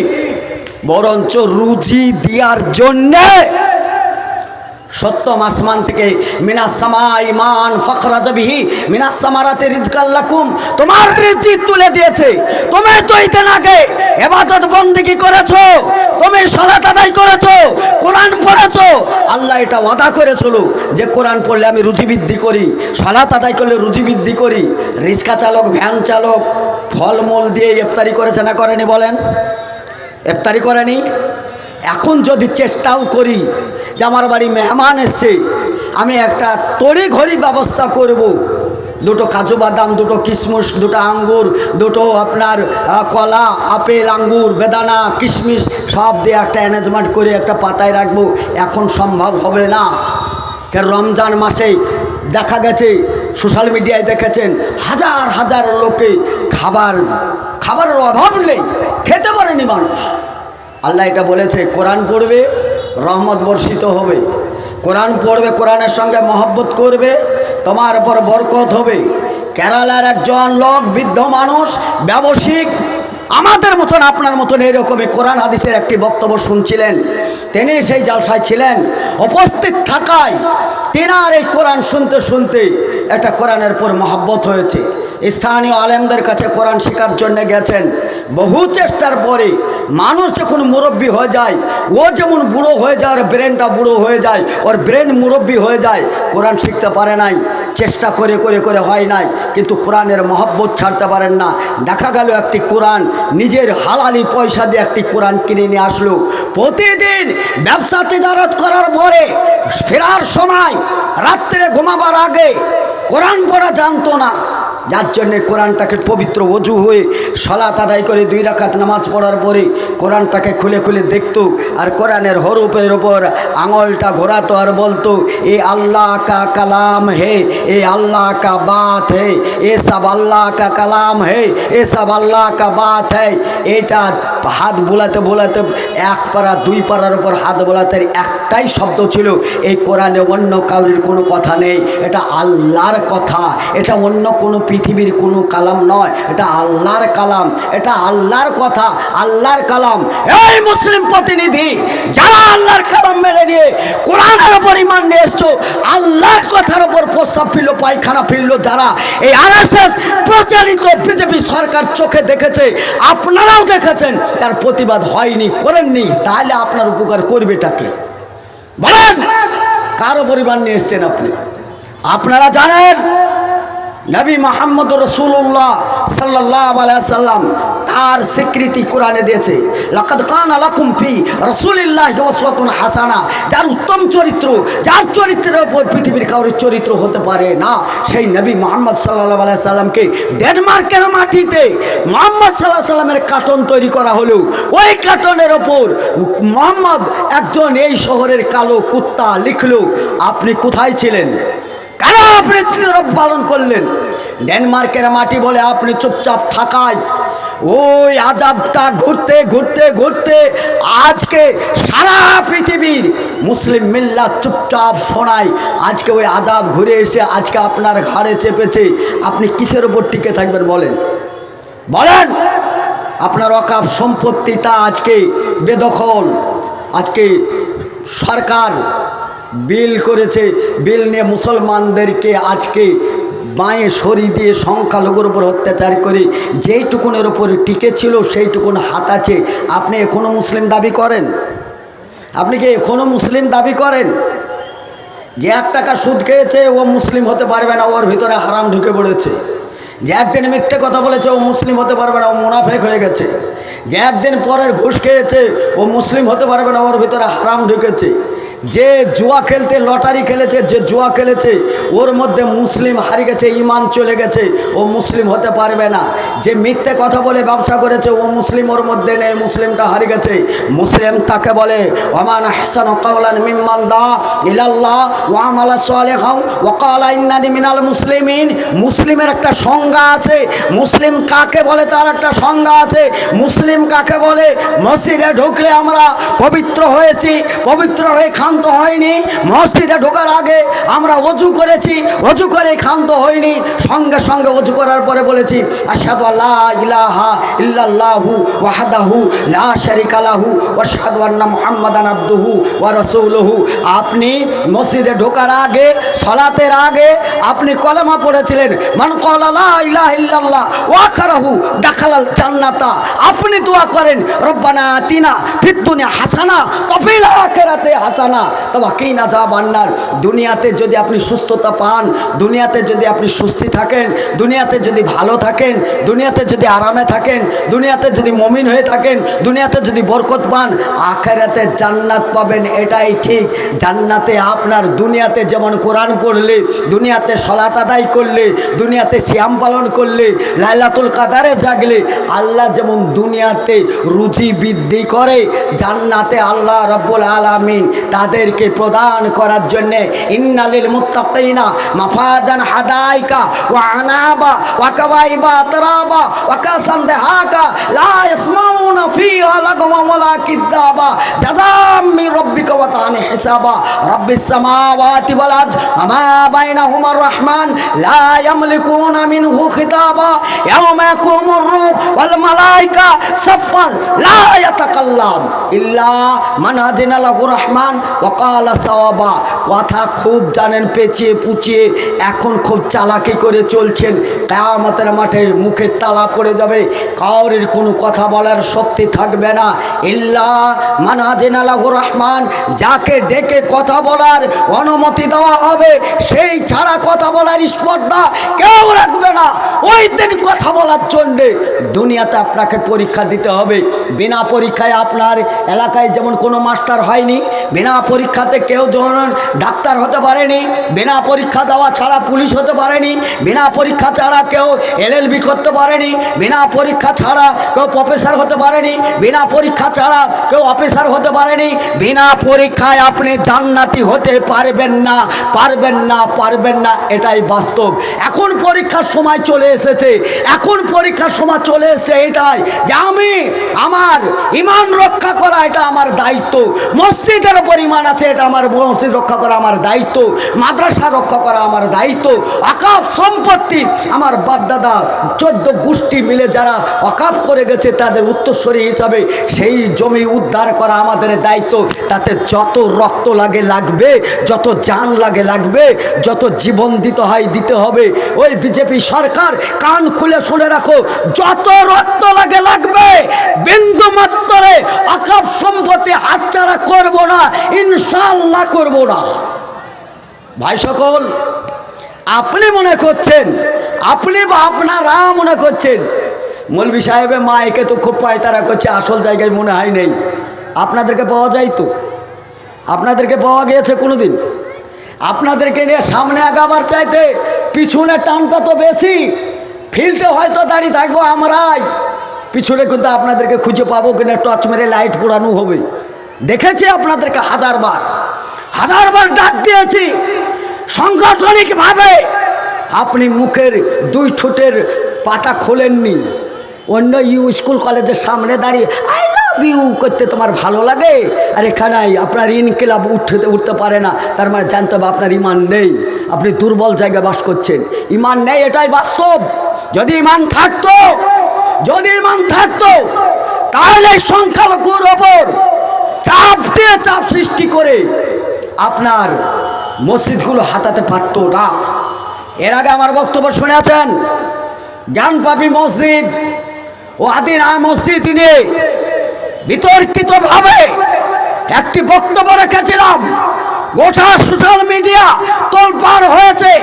বরঞ্চ রুজি দেওয়ার জন্যে সত্যম আসমান থেকে তোমার রিজিক তুলে দিয়েছে। তুমি তো ঈদের আগে ইবাদত বন্দেগী করেছো, তুমি সালাত আদায় করেছো, কোরআন পড়েছো। আল্লাহ এটা ওয়াদা করেছিল যে কোরআন পড়লে আমি রুজি বৃদ্ধি করি, সালাত আদায় করলে রুজি বৃদ্ধি করি। রিক্সা চালক, ভ্যান চালক ফলমূল দিয়ে ইফতারি করেছে না করেনি? বলেন, ইফতারি করেনি? এখন যদি চেষ্টাও করি যে আমার বাড়ি মেহমান এসছে, আমি একটা তড়িঘড়ি ব্যবস্থা করব, দুটো কাজু বাদাম, দুটো কিশমিশ, দুটো আঙ্গুর, দুটো আপনার কলা, আপেল, আঙ্গুর, বেদানা, কিশমিশ সব দিয়ে একটা অ্যারেঞ্জমেন্ট করে একটা পাতায় রাখবো, এখন সম্ভব হবে না। কারণ রমজান মাসে দেখা গেছে, সোশ্যাল মিডিয়ায় দেখেছেন, হাজার হাজার লোকে খাবারের অভাব নেই, খেতে পারেনি মানুষ। আল্লাহ এটা বলেছে, কোরআন পড়বে রহমত বর্ষিত হবে, কোরআন পড়বে, কোরআনের সঙ্গে মহব্বত করবে, তোমার উপর বরকত হবে। কেরালার একজন লোক, বৃদ্ধ মানুষ, ব্যবসায়িক, আমাদের মতন আপনার মতন এইরকমই কোরআন হাদিসের একটি বক্তব্য শুনছিলেন। তিনি সেই জলসায় ছিলেন, উপস্থিত থাকায় তেনার এই কোরআন শুনতে শুনতে একটা কোরআনের পর মহব্বত হয়েছে। স্থানীয় আলেমদের কাছে কোরআন শেখার জন্য গেছেন। বহু চেষ্টার পরে মানুষ যখন মুরব্বী হয়ে যায়, ও যেমন বুড়ো হয়ে যায়, ওর ব্রেনটা বুড়ো হয়ে যায়, ওর ব্রেন মুরব্বী হয়ে যায়, কোরআন শিখতে পারে নাই, চেষ্টা করে করে করে হয় নাই, কিন্তু কোরআনের মহব্বত ছাড়তে পারেন না। দেখা গেল একটি কোরআন, নিজের হালালি পয়সা দিয়ে একটি কোরআন কিনে নিয়ে আসলো। প্রতিদিন ব্যবসা তিজারত করার পরে ফেরার সময়, রাত্রে ঘুমাবার আগে কোরআন পড়া জানতো না, যার জন্যে কোরআনটাকে পবিত্র ওযু হয়ে সালাত আদায় করে 2 রাকাত নামাজ পড়ার পরে কোরআনটাকে খুলে খুলে দেখতো, আর কোরআনের হরফের ওপর আঙুলটা ঘোরাতো আর বলতো, এ আল্লাহ কা কালাম হে, এ আল্লাহ কা বাত হে, এ সব আল্লাহ কা কালাম হে, এ সব আল্লাহ কা বাত হে। এটা হাত বোলাতে বোলাতে 1 পারা 2 পারার ওপর হাত বোলাতে একটাই শব্দ ছিল, এই কোরআনে অন্য কাউরির কোনো কথা নেই, এটা আল্লাহর কথা, এটা অন্য কোনো পৃথিবীর কোনো কালাম নয়, এটা আল্লাহর কালাম, এটা আল্লাহর কথা, আল্লাহর কালাম। এই মুসলিম প্রতিনিধি, যারা আল্লাহর কালাম মেনে নিয়ে কোরআনের উপর ঈমান নিয়ে এসছো, আল্লাহর কথার উপর প্রস্রাব ফিরল, পায়খানা ফিরল, যারা এই আরএসএস প্রচারিত বিজেপি সরকার চোখে দেখেছে, আপনারাও দেখেছেন, তার প্রতিবাদ হয়নি, করেননি, তাহলে আপনার উপকার করবেটাকে? বলেন, কার উপর ঈমান নিয়ে এসছেন আপনি? আপনারা জানেন নবী মুহাম্মদ রাসূলুল্লাহ সাল্লাল্লাহু আলাইহি ওয়াসাল্লাম তার স্বীকৃতি কোরআনে দিয়েছে, লাকাদ কানা লাকুম ফি রাসূলিল্লাহি উসওয়াতুন হাসানা। যার উত্তম চরিত্র, যার চরিত্রের উপর পৃথিবীর কারোর চরিত্র হতে পারে না, সেই নবী মুহাম্মদ সাল্লাল্লাহু আলাইহি ওয়াসাল্লামকে ডেনমার্কের মাটিতে মুহাম্মদ সাল্লাল্লাহু আলাইহি ওয়াসাল্লামের কার্টন তৈরি করা হলো। ওই কার্টনের ওপর মুহাম্মদ একজন এই শহরের কালো কুত্তা লিখলো, আপনি কোথায় ছিলেন? কেন আপনি রব পালন করলেন? ডেনমার্কের মাটি বলে আপনি চুপচাপ থাকায় ওই আজাবটা ঘুরতে ঘুরতে ঘুরতে আজকে সারা পৃথিবীর মুসলিম মিল্লাত চুপচাপ শোনায়। আজকে ওই আজাব ঘুরে এসে আজকে আপনার ঘাড়ে চেপেছে, আপনি কিসের ওপর টিকে থাকবেন? বলেন বলেন। আপনার ওয়াকফ সম্পত্তি তা আজকে বেদখল। আজকে সরকার বিল করেছে, বিল নিয়ে মুসলমানদেরকে আজকে বাঁয়ে সরি দিয়ে সংখ্যালঘুর উপর অত্যাচার করে যেইটুকুনের উপর টিকে ছিল সেইটুকুন হাতাচ্ছে। আপনি এখনও মুসলিম দাবি করেন? আপনি কি এখনও মুসলিম দাবি করেন? যে 1 টাকা সুদ খেয়েছে ও মুসলিম হতে পারবে না, ওর ভিতরে হারাম ঢুকে পড়েছে। যে একদিন মিথ্যে কথা বলেছে ও মুসলিম হতে পারবে না, ও মুনাফেক হয়ে গেছে। যে একদিন পরের ঘুষ খেয়েছে ও মুসলিম হতে পারবে না, ওর ভিতরে হারাম ঢুকেছে। যে জুয়া খেলতে লটারি খেলেছে, যে জুয়া খেলেছে ওর মধ্যে মুসলিম হারিয়ে গেছে, ইমান চলে গেছে, ও মুসলিম হতে পারবে না। যে মিথ্যে কথা বলে ব্যবসা করেছে ও মুসলিম ওর মধ্যে নেই, মুসলিমটা হারিয়ে গেছে। মুসলিম তাকে বলে ওমান আহসানু কাওলান মিম্মান দা ইলাল্লাহ ওয়া আমালা সালিহান ওয়া ক্বালা ইন্নানি মিনাল মুসলিমিন। মুসলিমের একটা সংজ্ঞা আছে। মুসলিম কাকে বলে তার একটা সংজ্ঞা আছে। মুসলিম কাকে বলে? মসজিদে ঢুকলে আমরা পবিত্র হয়েছি, পবিত্র হয়ে ক্ষান্ত হয়নি। মসজিদে ঢোকার আগে আমরা ওযু করেছি, ওযু করে ক্ষান্ত হয়নি, সঙ্গে সঙ্গে ওযু করার পরে বলেছি আশহাদু আল্লা ইলাহা ইল্লাল্লাহু ওয়াহদাহু লা শারীকা লাহু ওয়া আশহাদু আন্না মুহাম্মাদান আবদুহু ওয়া রাসূলুহু। আপনি মসজিদে ঢোকার আগে, সালাতের আগে আপনি কলেমা পড়েছিলেন, মান ক্বালা লা ইলাহা ইল্লাল্লাহ ওয়া কারাহু দাখালাল জান্নাতা। আপনি দোয়া করেন রব্বানা আতিনা ফিদ দুনিয়া হাসানা ওয়া ফিল আখিরাতি হাসানা ওয়া কিনা আযাবান নার। দুনিয়াতে যদি আপনি সুস্থতা পান, দুনিয়াতে যদি আপনি সুস্থি থাকেন, দুনিয়াতে যদি ভালো থাকেন, দুনিয়াতে যদি আরামে থাকেন, দুনিয়াতে যদি মুমিন হয়ে থাকেন, দুনিয়াতে যদি বরকত পান, আখিরাতে জান্নাত পাবেন। এটাই ঠিক। জান্নাতে আপনার দুনিয়াতে যেমন কোরআন পড়লে, দুনিয়াতে সালাত আদায় করলে, দুনিয়াতে সিয়াম পালন করলে, লাইলাতুল কাদারে জাগলে আল্লাহ যেমন দুনিয়াতে রুজি বৃদ্ধি করে, জান্নাতে আল্লাহ রাব্বুল আলামিন তাদেরকে প্রদান করার জন্যে ইন্নালিল মুত্তাকিনা মাফাজান হাদাইকা ওয়া আনাবা ওয়া কাওয়াইবা আতরাবা ওয়া কাসান দেহাকা লা ইয়াসমাউনা ফিহা লাগওয়া ওয়ালা কিযাবা জাযাম মির রাব্বিকা ওয়া তাআনি হিসাবা রাব্বিস সামাওয়াতি ওয়াল আরদ আমা বাইনাহুমার রহমান লা ইয়ামলিকুনা মিনহু খিতাবা ইয়াওমা ইয়াকুমুর রূহ ওয়াল মালায়েকা সাফফান লা ইয়াতাকাল্লাম ইল্লা মান আযিনা লাহুর রহমান ওয়া ক্বালা সাওয়াবা। কথা খুব জানেন, পেঁচিয়ে পুচিয়ে এখন খুব চালাকি করে চলছেন। কিয়ামতের মাঠে মুখে তালা পড়ে যাবে, কাউরের কোনো কথা বলার শক্তি থাকবে না। ইল্লা মান আযিনা লাহুর রহমান, যাকে ডেকে কথা বলার অনুমতি দেওয়া হবে সেই ছাড়া কথা বলার স্পর্ধা কেউ রাখবে না। ওই দিন কথা বলার জন্যে দুনিয়াতে আপনাকে পরীক্ষা দিতে হবে। বিনা পরীক্ষায় আপনার এলাকায় যেমন কোনো মাস্টার হয়নি, বিনা পরীক্ষাতে কেউ যেমন ডাক্তার হতে পারেনি, বিনা পরীক্ষা দেওয়া ছাড়া পুলিশ হতে পারেনি, বিনা পরীক্ষা ছাড়া কেউ LLB করতে পারেনি, বিনা পরীক্ষা ছাড়া কেউ প্রফেসর হতে পারেনি, বিনা পরীক্ষা ছাড়া কেউ অফিসার হতে পারেনি। বিনা পরীক্ষায় আপনি জান্নাতি হতে পারবেন না, পারবেন না, পারবেন না। এটাই বাস্তব। এখন পরীক্ষার সময় চলে এসেছে, এখন পরীক্ষার সময় চলে এসেছে এটাই যে আমি আমার ঈমান রক্ষা করা এটা আমার দায়িত্ব। মসজিদের উপর ঈমান আছে, এটা আমার মসজিদ রক্ষা করা আমার দায়িত্ব। মাদ্রাসা রক্ষা করা আমার দায়িত্ব। ওয়াকফ সম্পত্তি আমার বাপদাদা 14 গোষ্ঠী মিলে যারা ওয়াকফ করে গেছে তাদের উত্তরসূরি হিসাবে সেই জমি উদ্ধার করা আমাদের দায়িত্ব। তাতে যত রক্ত লাগে লাগবে, যত জান লাগে লাগবে, যত জীবন দিতে হয় দিতে হবে। ওই বিজেপি সরকার কান খুলে শুনে রাখো, যত রক্ত লাগে লাগবে, বিন্দু মাত্রে ওয়াকফ সম্পত্তি হাতছাড়া করব না, ইনশাআল্লাহ করব না। ভাই সকল, আপনি মনে করছেন, আপনি বা আপনারা মনে করছেন মৌলভী সাহেবের মা একে তো খুব পায়তারা করছে, আসল জায়গায় মনে হয় নেই। আপনাদেরকে পাওয়া যায় তো? আপনাদেরকে পাওয়া গিয়েছে কোনো দিন? আপনাদেরকে নিয়ে সামনে আগাবার চাইতে পিছনে টানটা তো বেশি। ফিল্ডে হয়তো দাঁড়িয়ে থাকবো আমরাই, পিছনে কিন্তু আপনাদেরকে খুঁজে পাবো কিনা টর্চ মেরে লাইট পোড়ানো হবে। দেখেছি আপনাদেরকে হাজারবার ডাক দিয়েছি সাংগঠনিকভাবে। আপনি মুখের 2 ঠোঁটের পাতা খোলেননি। অন্য স্কুল কলেজের সামনে দাঁড়িয়ে আই লাভ ইউ করতে তোমার ভালো লাগে, আর এখানে আপনার ইনকিলাব উঠতে পারে না, তার মানে জানতে হবে আপনার ঈমান নেই, আপনি দুর্বল জায়গায় বাস করছেন। ঈমান নেই, এটাই বাস্তব। যদি ঈমান থাকতো তাহলে সংখ্যালঘুর ওপর চাপ দিয়ে চাপ সৃষ্টি করে আপনার মসজিদগুলো হাতাতে পারত না। এর আগে আমার বক্তব্য শুনেছেন, জ্ঞানপাপী মসজিদ ও আদিনা মসজিদ নিয়ে বিতর্কিতভাবে একটি বক্তব্য রেখেছিলাম। গোটা সোশ্যাল মিডিয়া তোলপাড় হয়েছে,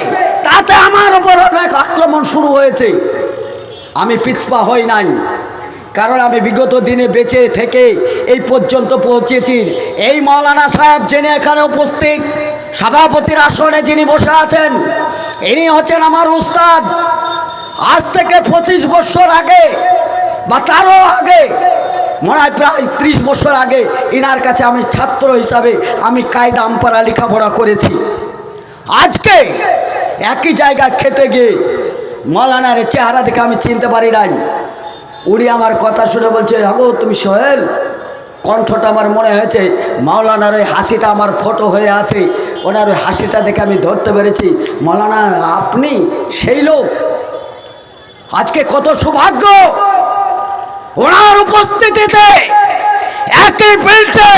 তাতে সাথে আমার উপর অনেক আক্রমণ শুরু হয়েছে। আমি পিছপা হই নাই, কারণ আমি বিগত দিনে বেঁচে থেকে এই পর্যন্ত পৌঁছেছি। এই মৌলানা সাহেব যিনি এখানে উপস্থিত, সভাপতির আসনে যিনি বসে আছেন, ইনি হচ্ছেন আমার উস্তাদ। আজ থেকে 25 বছর আগে বা তারও আগে, মনে হয় প্রায় 30 বছর আগে, ইনার কাছে আমি ছাত্র হিসাবে আমি কায়দা আমপারা লেখাপড়া করেছি। আজকে একই জায়গায় খেতে গিয়ে মৌলানার চেহারা দেখে আমি চিনতে পারি নাই। উনি আমার কথা শুনে বলছে, আগো তুমি সোহেল? কণ্ঠটা আমার মনে হয়েছে মাওলানার ওই হাসিটা আমার ফটো হয়ে আছে, ওনার ওই হাসিটা দেখে আমি ধরতে পেরেছি মাওলানা আপনি সেই লোক। আজকে কত সৌভাগ্য ওনার উপস্থিতিতে একই ফিল্ডে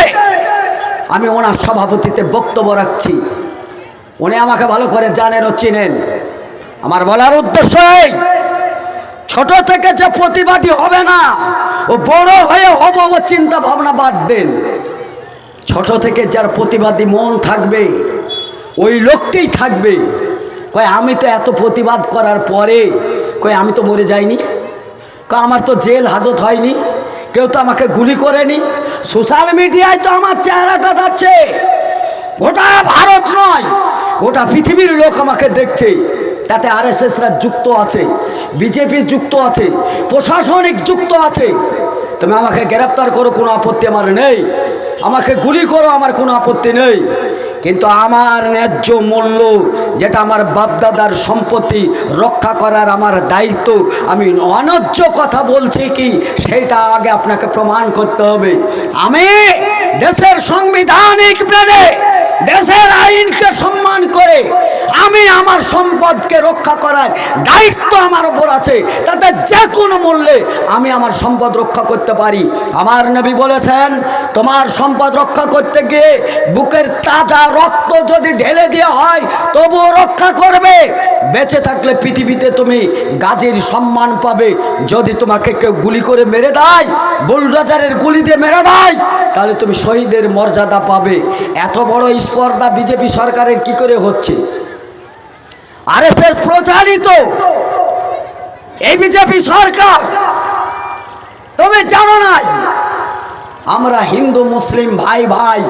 আমি ওনার সভাপতিতে বক্তব্য রাখছি। উনি আমাকে ভালো করে জানেন ও চিনেন। আমার বলার উদ্দেশ্য এই, ছোট থেকে যে প্রতিবাদী হবে না, ও বড় হয়ে হব ও চিন্তা ভাবনা বাদ দেন। ছোট থেকে যার প্রতিবাদী মন থাকবে ওই লোকটাই থাকবে। কয় আমি তো এত প্রতিবাদ করার পরে কয় আমি তো মরে যাইনি, কয় আমার তো জেল হাজত হয়নি, কেউ তো আমাকে গুলি করেনি, সোশ্যাল মিডিয়ায় তো আমার চেহারাটা যাচ্ছে, গোটা ভারত নয় গোটা পৃথিবীর লোক আমাকে দেখছে। তাতে আরএসএসরা যুক্ত আছে, বিজেপি যুক্ত আছে, প্রশাসনিক যুক্ত আছে। তুমি আমাকে গ্রেপ্তার করো, কোনো আপত্তি আমার নেই, আমাকে গুলি করো, আমার কোনো আপত্তি নেই। কিন্তু আমার ন্যায্য মূল্য, যেটা আমার বাপদাদার সম্পত্তি রক্ষা করার আমার দায়িত্ব, আমি অন্যায্য কথা বলছি কি সেইটা আগে আপনাকে প্রমাণ করতে হবে। আমি দেশের সাংবিধানিক মেনে, দেশের আইনকে সম্মান করে আমি আমার সম্পদকে রক্ষা করার দায়িত্ব আমার উপর আছে। তাতে যে কোনো মূল্যে আমি আমার সম্পদ রক্ষা করতে পারি। আমার নবী বলেছেন, তোমার সম্পদ রক্ষা করতে গিয়ে বুকের তাজা রক্ত যদি ঢেলে দেওয়া হয় তবুও রক্ষা করবে। বেঁচে থাকলে পৃথিবীতে তুমি গাজীর সম্মান পাবে। যদি তোমাকে কেউ গুলি করে মেরে দেয়, বুলডোজারের গুলি দিয়ে মেরে দেয়, তাহলে তুমি শহীদের মর্যাদা পাবে। এত বড় স্পর্ধা বিজেপি সরকারের কি করে হচ্ছে? আরএসএস প্রচালিত এই বিজেপি সরকার, তুমি জানো নাই আমরা হিন্দু মুসলিম ভাই ভাই,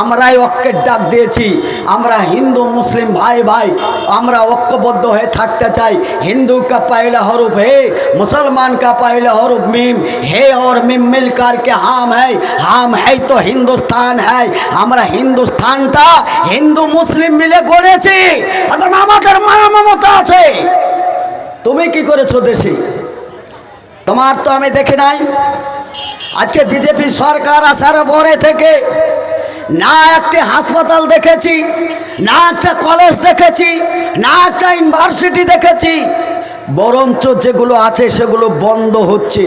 আমরাই ঐক্যের ডাক দিয়েছি। আমরা হিন্দু মুসলিম ভাই ভাই, আমরা ঐক্যবদ্ধ হয়ে থাকতে চাই। हिंदू का पहला हरूफ है, मुसलमान का पहला हरूफ मीम है, और मीम मिलकर के हम है तो हिंदुस्तान है। আমরা হিন্দুস্তানটা হিন্দু মুসলিম মিলে গড়েছি, আমাদের মায়া মমতা আছে। তুমি কি করেছো দেশে? তোমার তো আমি দেখি নাই। আজকে বিজেপি সরকার আসার পরে থেকে না একটা হাসপাতাল দেখেছি, না একটা কলেজ দেখেছি, না একটা ইউনিভার্সিটি দেখেছি, বরঞ্চ যেগুলো আছে সেগুলো বন্ধ হচ্ছে।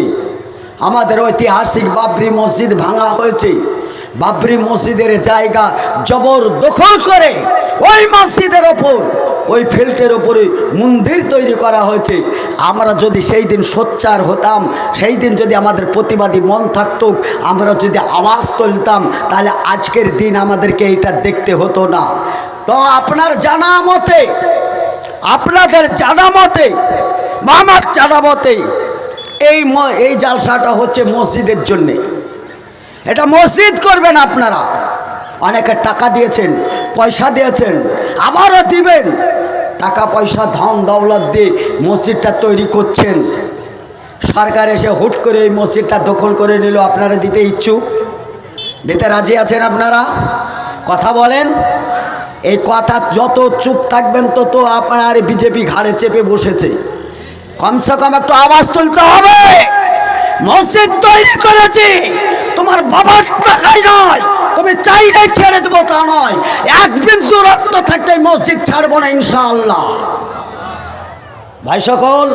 আমাদের ঐতিহাসিক বাবরি মসজিদ ভাঙা হয়েছে, বাবরি মসজিদের জায়গা জবরদখল করে ওই মসজিদের ওপর, ওই ফিল্ডের ওপরে মন্দির তৈরি করা হয়েছে। আমরা যদি সেই দিন সোচ্চার হতাম, সেই দিন যদি আমাদের প্রতিবাদী মন থাকতো, আমরা যদি আওয়াজ তুলতাম, তাহলে আজকের দিন আমাদেরকে এইটা দেখতে হতো না। তো আপনার জানা মতে, আপনাদের জানা মতে বা আমার জানা মতে এই জালসাটা হচ্ছে মসজিদের জন্যে। এটা মসজিদ করবেন আপনারা, অনেকে টাকা দিয়েছেন, পয়সা দিয়েছেন, আবারও দিবেন। টাকা পয়সা ধন দৌলত দিয়ে মসজিদটা তৈরি করছেন। সরকার এসে হুট করে এই মসজিদটা দখল করে নিল, আপনারা দিতে ইচ্ছুক? দিতে রাজি আছেন আপনারা? কথা বলেন। এই কথা যত চুপ থাকবেন তত আপনার বিজেপি ঘাড়ে চেপে বসেছে। কমসে কম একটু আওয়াজ তুলতে হবে। মসজিদ তৈরি করেছি তোমার বাবার টাকাই নয়, তুমি চাইলে ছেড়ে দেবো তা নয়। এক বিন্দু রক্ত থাকতে মসজিদ ছাড়বো না ইনশাআল্লাহ। ভাই সকল,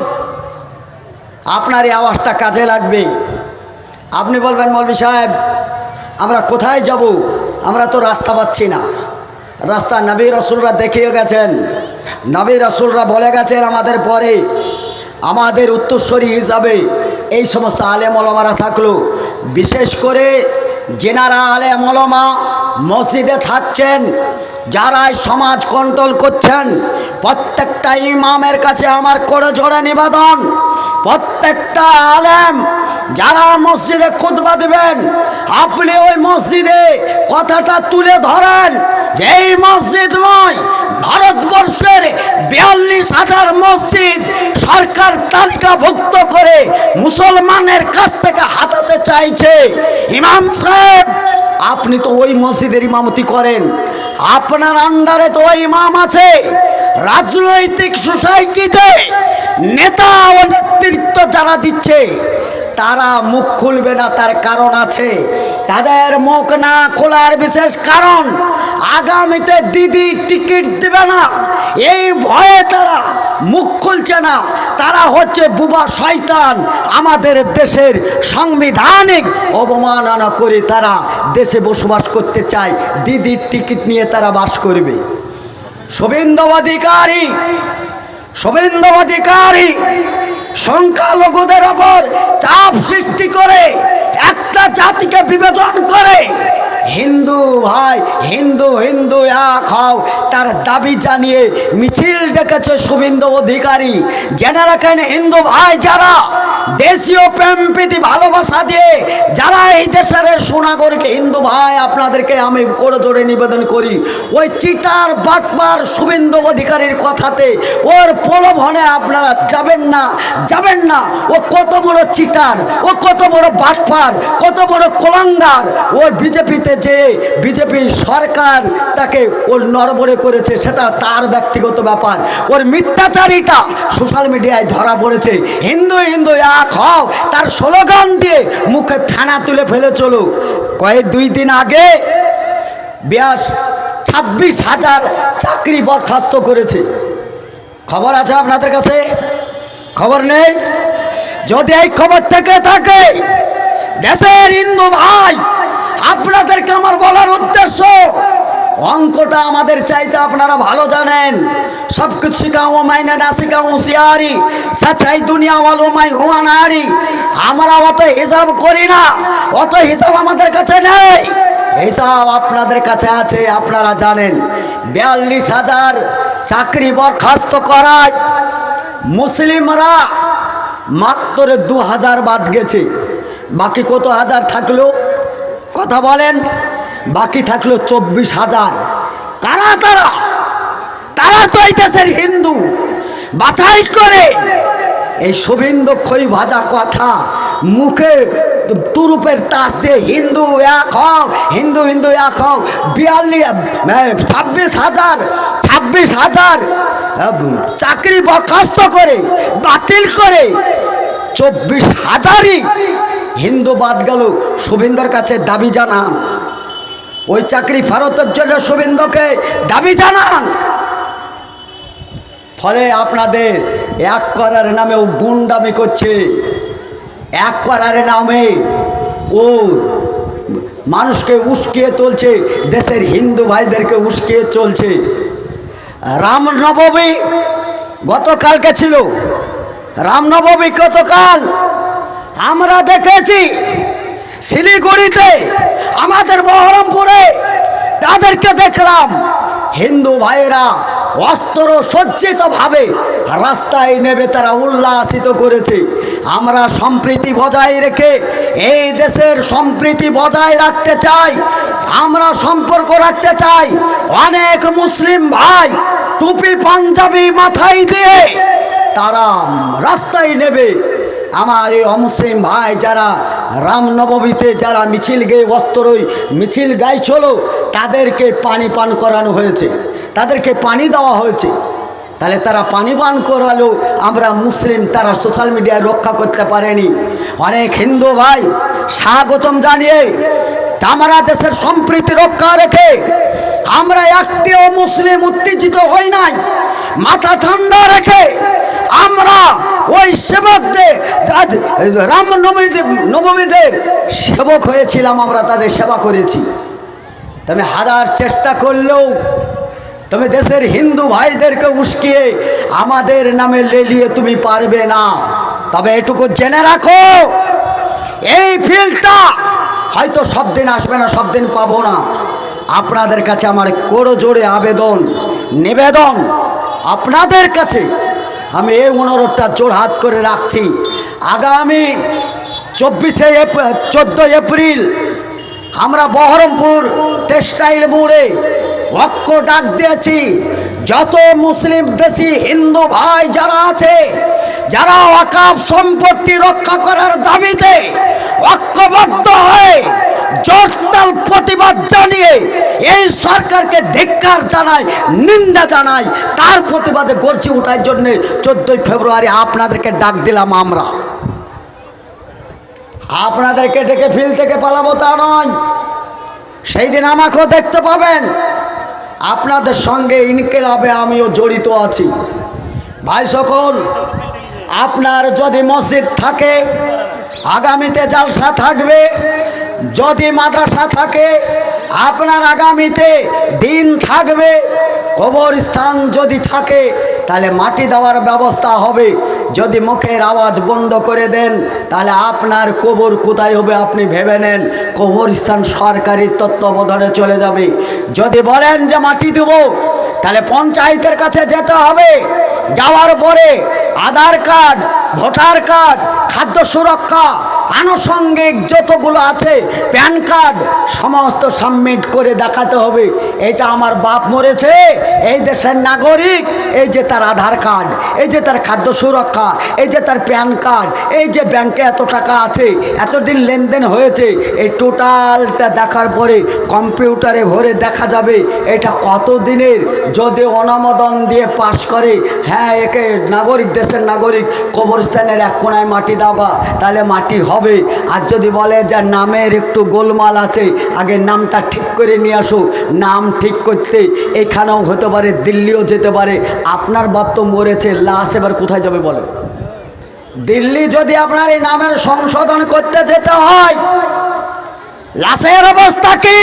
আপনার এই আওয়াজটা কাজে লাগবে। আপনি বলবেন, মৌলভী সাহেব আমরা কোথায় যাব? আমরা তো রাস্তা পাচ্ছি না। রাস্তা নবী রাসূলরা দেখিয়ে গেছেন, নবী রাসূলরা বলে গেছেন আমাদের পরে, আমাদের উত্তরসূরি হিসাবে এই সমস্ত আলেম ওলামারা থাকলো। বিশেষ করে যেনারা আলেম ওলামা মসজিদে থাকছেন, যারা সমাজ কন্ট্রোল করছেন, প্রত্যেকটা ইমামের কাছে আমার করে জোড়ে নিবেদন, প্রত্যেকটা আলেম যারা মসজিদে খুতবা দিবেন, আপনি ওই মসজিদে কথাটা তুলে ধরেন যে এই মসজিদ নয়, ভারতবর্ষের 42,000 মসজিদ সরকার তালিকাভুক্ত করে মুসলমানের কাছ থেকে হাতাতে চাইছে। ইমাম সাহেব, আপনি তো ওই মসজিদের ইমামতি করেন, আপনার আন্ডারে তো ওই ইমাম আছে। রাজনৈতিক সোসাইটিতে নেতা ও নেতৃত্ব যারা দিচ্ছে তারা মুখ খুলবে না, তার কারণ আছে। তাদের মুখ না খোলার বিশেষ কারণ, আগামীতে দিদি টিকিট দেবে না, এই ভয়ে তারা মুখ খুলছে না। তারা হচ্ছে বুবা শয়তান। আমাদের দেশের সাংবিধানিক অবমাননা করে তারা দেশে বসবাস করতে চায়, দিদির টিকিট নিয়ে তারা বাস করবে। শুভেন্দু অধিকারী সংখ্যালঘুদের ওপর চাপ সৃষ্টি করে একটা জাতিকে বিভাজন করে হিন্দু ভাই হিন্দু হিন্দু এক হও তার দাবি জানিয়ে মিছিল ডেকেছে শুভেন্দু অধিকারী। জেনে রাখেন হিন্দু ভাই যারা দেশীয় প্রেম প্রীতি ভালোবাসা দিয়ে যারা এই দেশের সুনাগরিক হিন্দু ভাই, আপনাদেরকে আমি করে জোরে নিবেদন করি, ওই চিটার বাটপার শুভেন্দু অধিকারীর কথাতে ওর প্রলোভনে আপনারা যাবেন না। ও কত বড় চিটার, ও কত বড় বাটপার, কত বড় কলঙ্গার। ও বিজেপিতে যে বিজেপি সরকার তাকে ওর নড়বড়ে করেছে সেটা তার ব্যক্তিগত ব্যাপার। ওর মিথ্যাচারীটা সোশ্যাল মিডিয়ায় ধরা পড়েছে। হিন্দু হিন্দু এক হও তার স্লোগান দিয়ে মুখে ফেনা তুলে ফেলে চলো। 2 দিন আগে 26,000 চাকরি বরখাস্ত করেছে। খবর আছে আপনাদের কাছে? খবর নেই? যদি এই খবর থেকে থাকে দেশের হিন্দু ভাই, আপনাদেরকে আমার বলার উদ্দেশ্য, অঙ্কটা আমাদের চাইতে আপনারা ভালো জানেন। সব কিছু শিখাও মাইনে না শিখাও হুঁশিয়ারি, সচ্চাই দুনিয়া ওয়ালো মাই হুয়া নারী। আমরা অত হিসাব করি না, অত হিসাব আমাদের কাছে নেই, হিসাব আপনাদের কাছে আছে। আপনারা জানেন 42,000 চাকরি বরখাস্ত করায় মুসলিমরা মাত্র 2,000 বাদ গেছে। বাকি কত হাজার থাকলো? কথা বলেন। বাকি থাকলো 24,000। কারা তারা? তারা তো এই দেশের হিন্দু। বাছাই করে এই শুভেন্দু খই ভাজা কথা মুখে তুরুপের তাস দিয়ে হিন্দু এক হও, হিন্দু হিন্দু এক হও। 26,000 চাকরি বরখাস্ত করে বাতিল করে 24,000ই হিন্দু বাদ গেল। শুভেন্দুর কাছে দাবি জানান, ওই চাকরি ফেরতের জন্য শুভেন্দুকে দাবি জানান। ফলে আপনাদের এক করার নামে ও গুন্ডামি করছে, এক করার নামে ও মানুষকে উস্কিয়ে চলছে, দেশের হিন্দু ভাইদেরকে উস্কিয়ে চলছে। রামনবমী গতকালকে ছিল, রামনবমী গতকাল আমরা দেখেছি শিলিগুড়িতে, আমাদের বহরমপুরে তাদেরকে দেখলাম হিন্দু ভাইয়েরা অস্ত্র সজ্জিতভাবে রাস্তায় নেবে তারা উল্লাসিত করেছে। আমরা সম্প্রীতি বজায় রেখে এই দেশের সম্প্রীতি বজায় রাখতে চাই, আমরা সম্পর্ক রাখতে চাই। অনেক মুসলিম ভাই টুপি পাঞ্জাবি মাথায় দিয়ে তারা রাস্তায় নেবে। আমার এই অমুসলিম ভাই যারা রামনবমীতে যারা মিছিল গেয়ে অস্ত্রই মিছিল গাইছিল, তাদেরকে পানি পান করানো হয়েছে, তাদেরকে পানি দেওয়া হয়েছে। তাহলে তারা পানি পান করালো, আমরা মুসলিম তারা সোশ্যাল মিডিয়ায় রক্ষা করতে পারেনি। অনেক হিন্দু ভাই স্বাগতম জানিয়ে আমরা দেশের সম্প্রীতি রক্ষা রেখে আমরা একটিও মুসলিম উত্তেজিত হই নাই। মাথা ঠান্ডা রেখে আমরা ওই সেবকদের রামনবমীদের সেবক হয়েছিলাম, আমরা তাদের সেবা করেছি। তবে হাজার চেষ্টা করলেও তুমি দেশের হিন্দু ভাইদেরকে উস্কিয়ে আমাদের নামে লেলিয়ে তুমি পারবে না। তবে এটুকু জেনে রাখো, এই ফিল্ডটা হয়তো সব দিন আসবে না, সব দিন পাবো না। আপনাদের কাছে আমার করজোড়ে আবেদন নিবেদন, আপনাদের কাছে আমি এই অনুরোধটা জোড়হাত করে রাখছি। আগামী 14 এপ্রিল আমরা বহরমপুর টেক্সটাইল মোড়ে ঐক্য ডাক দিয়েছি। যত মুসলিম দেশি হিন্দু ভাই যারা আছে, যারা ওয়াকফ সম্পত্তি রক্ষা করার দাবিতে ঐক্যবদ্ধ হয়ে জোরদার প্রতিবাদ জানিয়ে এই সরকারকে ধিক্কার জানায়, নিন্দা জানায়, তার প্রতিবাদে গর্জে ওঠার জন্য 14 ফেব্রুয়ারি আপনাদেরকে ডাক দিলাম। আমরা আপনাদেরকে ডেকে ফিল থেকে পালাবো তা নয়, সেই দিন আমাকেও দেখতে পাবেন। আপনাদের সঙ্গে ইনকিলাবে আমিও জড়িত আছি। ভাই সকল, আপনার যদি মসজিদ থাকে আগামীতে জালসা থাকবে, যদি মাদ্রাসা থাকে আপনার আগামীতে দিন থাকবে, কবরস্থান যদি থাকে তাহলে মাটি দেওয়ার ব্যবস্থা হবে। যদি মুখের আওয়াজ বন্ধ করে দেন তাহলে আপনার কবর কোথায় হবে আপনি ভেবে নেন। কবরস্থান সরকারি তত্ত্বাবধানে চলে যাবে। যদি বলেন যে মাটি দেব তাহলে পঞ্চায়েতের কাছে যেতে হবে। যাওয়ার পরে আধার কার্ড, ভোটার কার্ড, খাদ্য সুরক্ষা, আনুষঙ্গিক যতগুলো আছে, প্যান কার্ড সমস্ত সাবমিট করে দেখাতে হবে এটা আমার বাপ মরেছে, এই দেশের নাগরিক, এই যে তার আধার কার্ড, এই যে তার খাদ্য সুরক্ষা, এই যে তার প্যান কার্ড, এই যে ব্যাংকে এত টাকা আছে, এতদিন লেনদেন হয়েছে, এই টোটালটা দেখার পরে কম্পিউটারে ভরে দেখা যাবে এটা কত দিনের। যদি অনুমোদন দিয়ে পাশ করে, হ্যাঁ একে নাগরিক, দেশের নাগরিক, কবরস্থানের এক কোনায় মাটি দেওয়া, তাহলে মাটি হবে। আর যদি বলে যে নামের একটু গোলমাল আছে, আগে নামটা ঠিক করে নিয়ে আসো, নাম ঠিক করতে এখানেও হতে পারে, দিল্লিও যেতে পারে। আপনার বাপ তো মরেছে, লাশ এবার কোথায় যাবে বলে? দিল্লি যদি আপনার এই নামের সংশোধন করতে যেতে হয়, লাশের অবস্থা কি?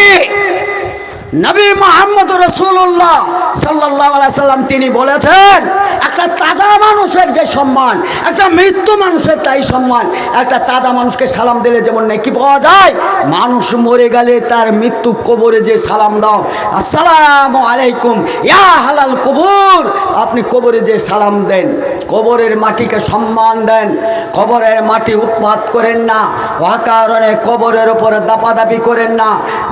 নবী মুহাম্মদ রাসূলুল্লাহ সাল্লাল্লাহু আলাইহি সাল্লাম তিনি বলেছেন, একটা তাজা মানুষের যে সম্মান, একটা মৃত্যু মানুষের তাই সম্মান। একটা তাজা মানুষকে সালাম দিলে যেমন নেকি পাওয়া যায়, মানুষ মরে গেলে তার মৃত্যু কবরে যে সালাম দাও, আসসালামু আলাইকুম ইয়া হালাল কবর, আপনি কবরে যে সালাম দেন, কবরের মাটিকে সম্মান দেন, কবরের মাটি উৎপাত করেন না, অকারণে কবরের উপরে দাপাদাপি করেন না,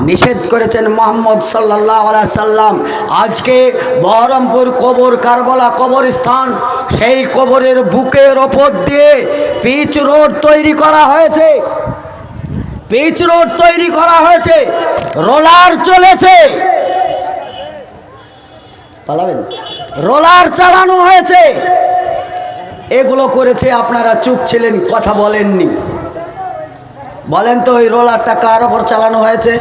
নিষেধ করেছেন মুহাম্মদ সাল্লাল্লাহু আলাইহি সাল্লাম। আজকে বহরমপুর কবর কারবালা কবরস্থান, সেই কবরের বুকের ওপর দিয়ে পিচ রোড তৈরি করা হয়েছে, পিচ রোড তৈরি করা হয়েছে, রোলার চলেছে, পালাবেন, রোলার চালানো হয়েছে। এগুলো করেছে, আপনারা চুপ ছিলেন, কথা বলেননি। বলেন তো ওই রোলারটা কার ওপর চালানো হয়েছে?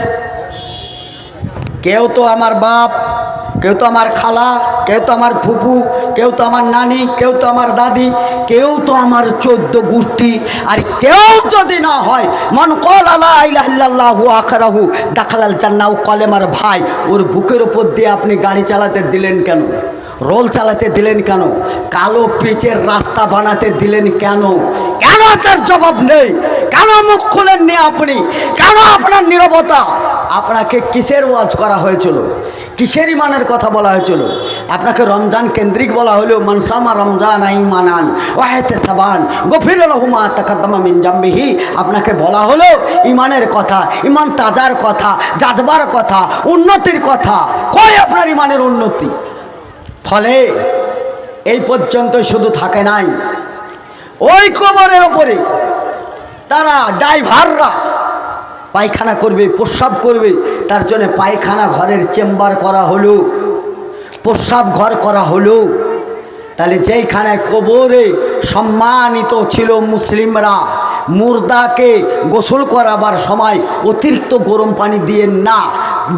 কেউ তো আমার বাপ, কেউ তো আমার খালা, কেউ তো আমার ফুফু, কেউ তো আমার নানি, কেউ তো আমার দাদি, কেউ তো আমার 14 গোষ্ঠী। আর কেউ যদি না হয়, মান ক্বালা লা ইলাহা ইল্লাল্লাহু আখরাহু দাখালাল জান্নাহ, কলেমার ভাই, ওর বুকের উপর দিয়ে আপনি গাড়ি চালাতে দিলেন কেন? রোল চালাতে দিলেন কেন? কালো পিচের রাস্তা বানাতে দিলেন কেন? কেন তার জবাব নেই? কেন মুখ খুলেননি আপনি? কেন আপনার নীরবতা? আপনাকে কিসের ওয়াজ করা হয়েছিল? কিসের ইমানের কথা বলা হয়েছিল? আপনাকে রমজান কেন্দ্রিক বলা হলো, মানসামা রমজান ঈমানান ওয়া ইহতিসাবান গফিরা লাহু মা তাকাদ্দামা মিন জামবিহি। আপনাকে বলা হলো ইমানের কথা, ইমান তাজার কথা, জাজবার কথা, উন্নতির কথা। কই আপনার ইমানের উন্নতি? ফলে এই পর্যন্ত শুধু থাকে নাই, ওই কবরের ওপরে তারা ড্রাইভাররা পায়খানা করবে, প্রস্রাব করবে, তার জন্য পায়খানা ঘরের চেম্বার করা হলো, প্রস্রাব ঘর করা হলো। তাহলে যেইখানে কবরে সম্মানিত ছিল মুসলিমরা, মুর্দাকে গোসল করাবার সময় অতিরিক্ত গরম পানি দিয়েন না,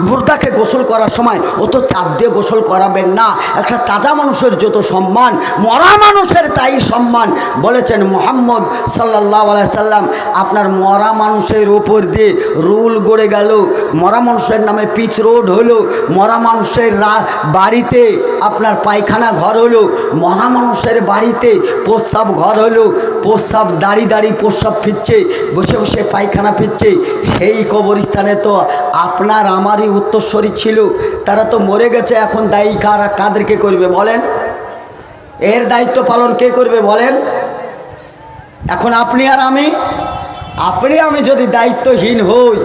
মুর্দাকে গোসল করার সময় অত চাপ দিয়ে গোসল করাবেন না। একটা তাজা মানুষের যত সম্মান, মরা মানুষের তাই সম্মান বলেছেন মুহাম্মদ সাল্লাল্লাহু আলাইহি সাল্লাম। আপনার মরা মানুষের উপর দিয়ে রুল গড়ে গেল, মরা মানুষের নামে পিচ রোড হলো, মরা মানুষের বাড়িতে আপনার পায়খানা ঘর হলো, মরা মানুষের বাড়িতে প্রস্রাব ঘর হলো, প্রস্রাব দাঁড়ি দাঁড়ি প্রস্রাব ফিরছে, বসে বসে পায়খানা ফিরছে, সেই কবরস্থানে তো আপনার আমারই উত্তরসূরি ছিল, তারা তো মরে গেছে। এখন দায়ী কারা, কাদেরকে করবে বলেন? এর দায়িত্ব পালন কে করবে বলেন? এখন আপনি আর আমি যদি দায়িত্বহীন হই,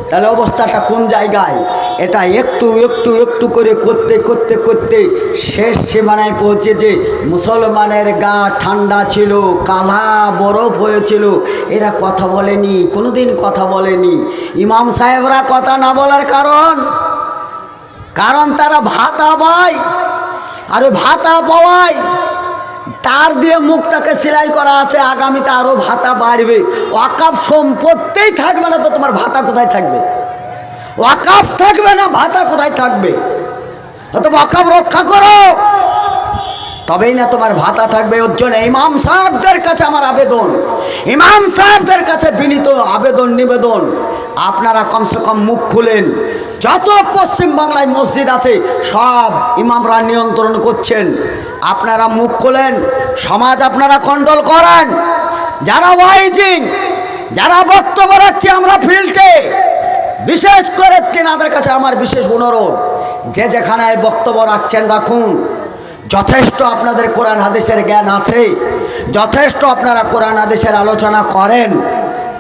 তাহলে অবস্থাটা কোন জায়গায়? এটা একটু একটু একটু করে করতে করতে করতে শেষ সীমানায় পৌঁছে যে মুসলমানের গা ঠান্ডা ছিল, কালা বরফ হয়েছিল। এরা কথা বলেনি, কোনোদিন কথা বলেনি। ইমাম সাহেবরা কথা না বলার কারণ তারা ভাতা পায়, আর ভাতা পাওয়ায় তার দিয়ে মুখটাকে সেলাই করা আছে, আগামীতে আরো ভাতা বাড়বে। ওয়াকাফ সম্পত্তিই থাকবে না তো তোমার ভাতা কোথায় থাকবে? ওয়াকাফ থাকবে না, ভাতা কোথায় থাকবে? অতএব ওয়াকাফ রক্ষা করো, তবেই না তোমার ভাতা থাকবে। ওর জন্য ইমাম সাহেবদের কাছে আমার আবেদন, ইমাম সাহেবদের কাছে বিনীত আবেদন নিবেদন, আপনারা কমসে কম মুখ খুলেন। যত পশ্চিম বাংলায় মসজিদ আছে সব ইমামরা নিয়ন্ত্রণ করছেন, আপনারা মুখ খোলেন, সমাজ আপনারা কন্ট্রোল করেন। যারা ওয়াইজিং, যারা বক্তব্য রাখছে আমরা ফিল্ডে, বিশেষ করে তেনাদের কাছে আমার বিশেষ অনুরোধ, যে যেখানে বক্তব্য রাখছেন রাখুন। যথেষ্ট আপনাদের কোরআন হাদিসের জ্ঞান আছে, যথেষ্ট আপনারা কোরআন হাদিসের আলোচনা করেন,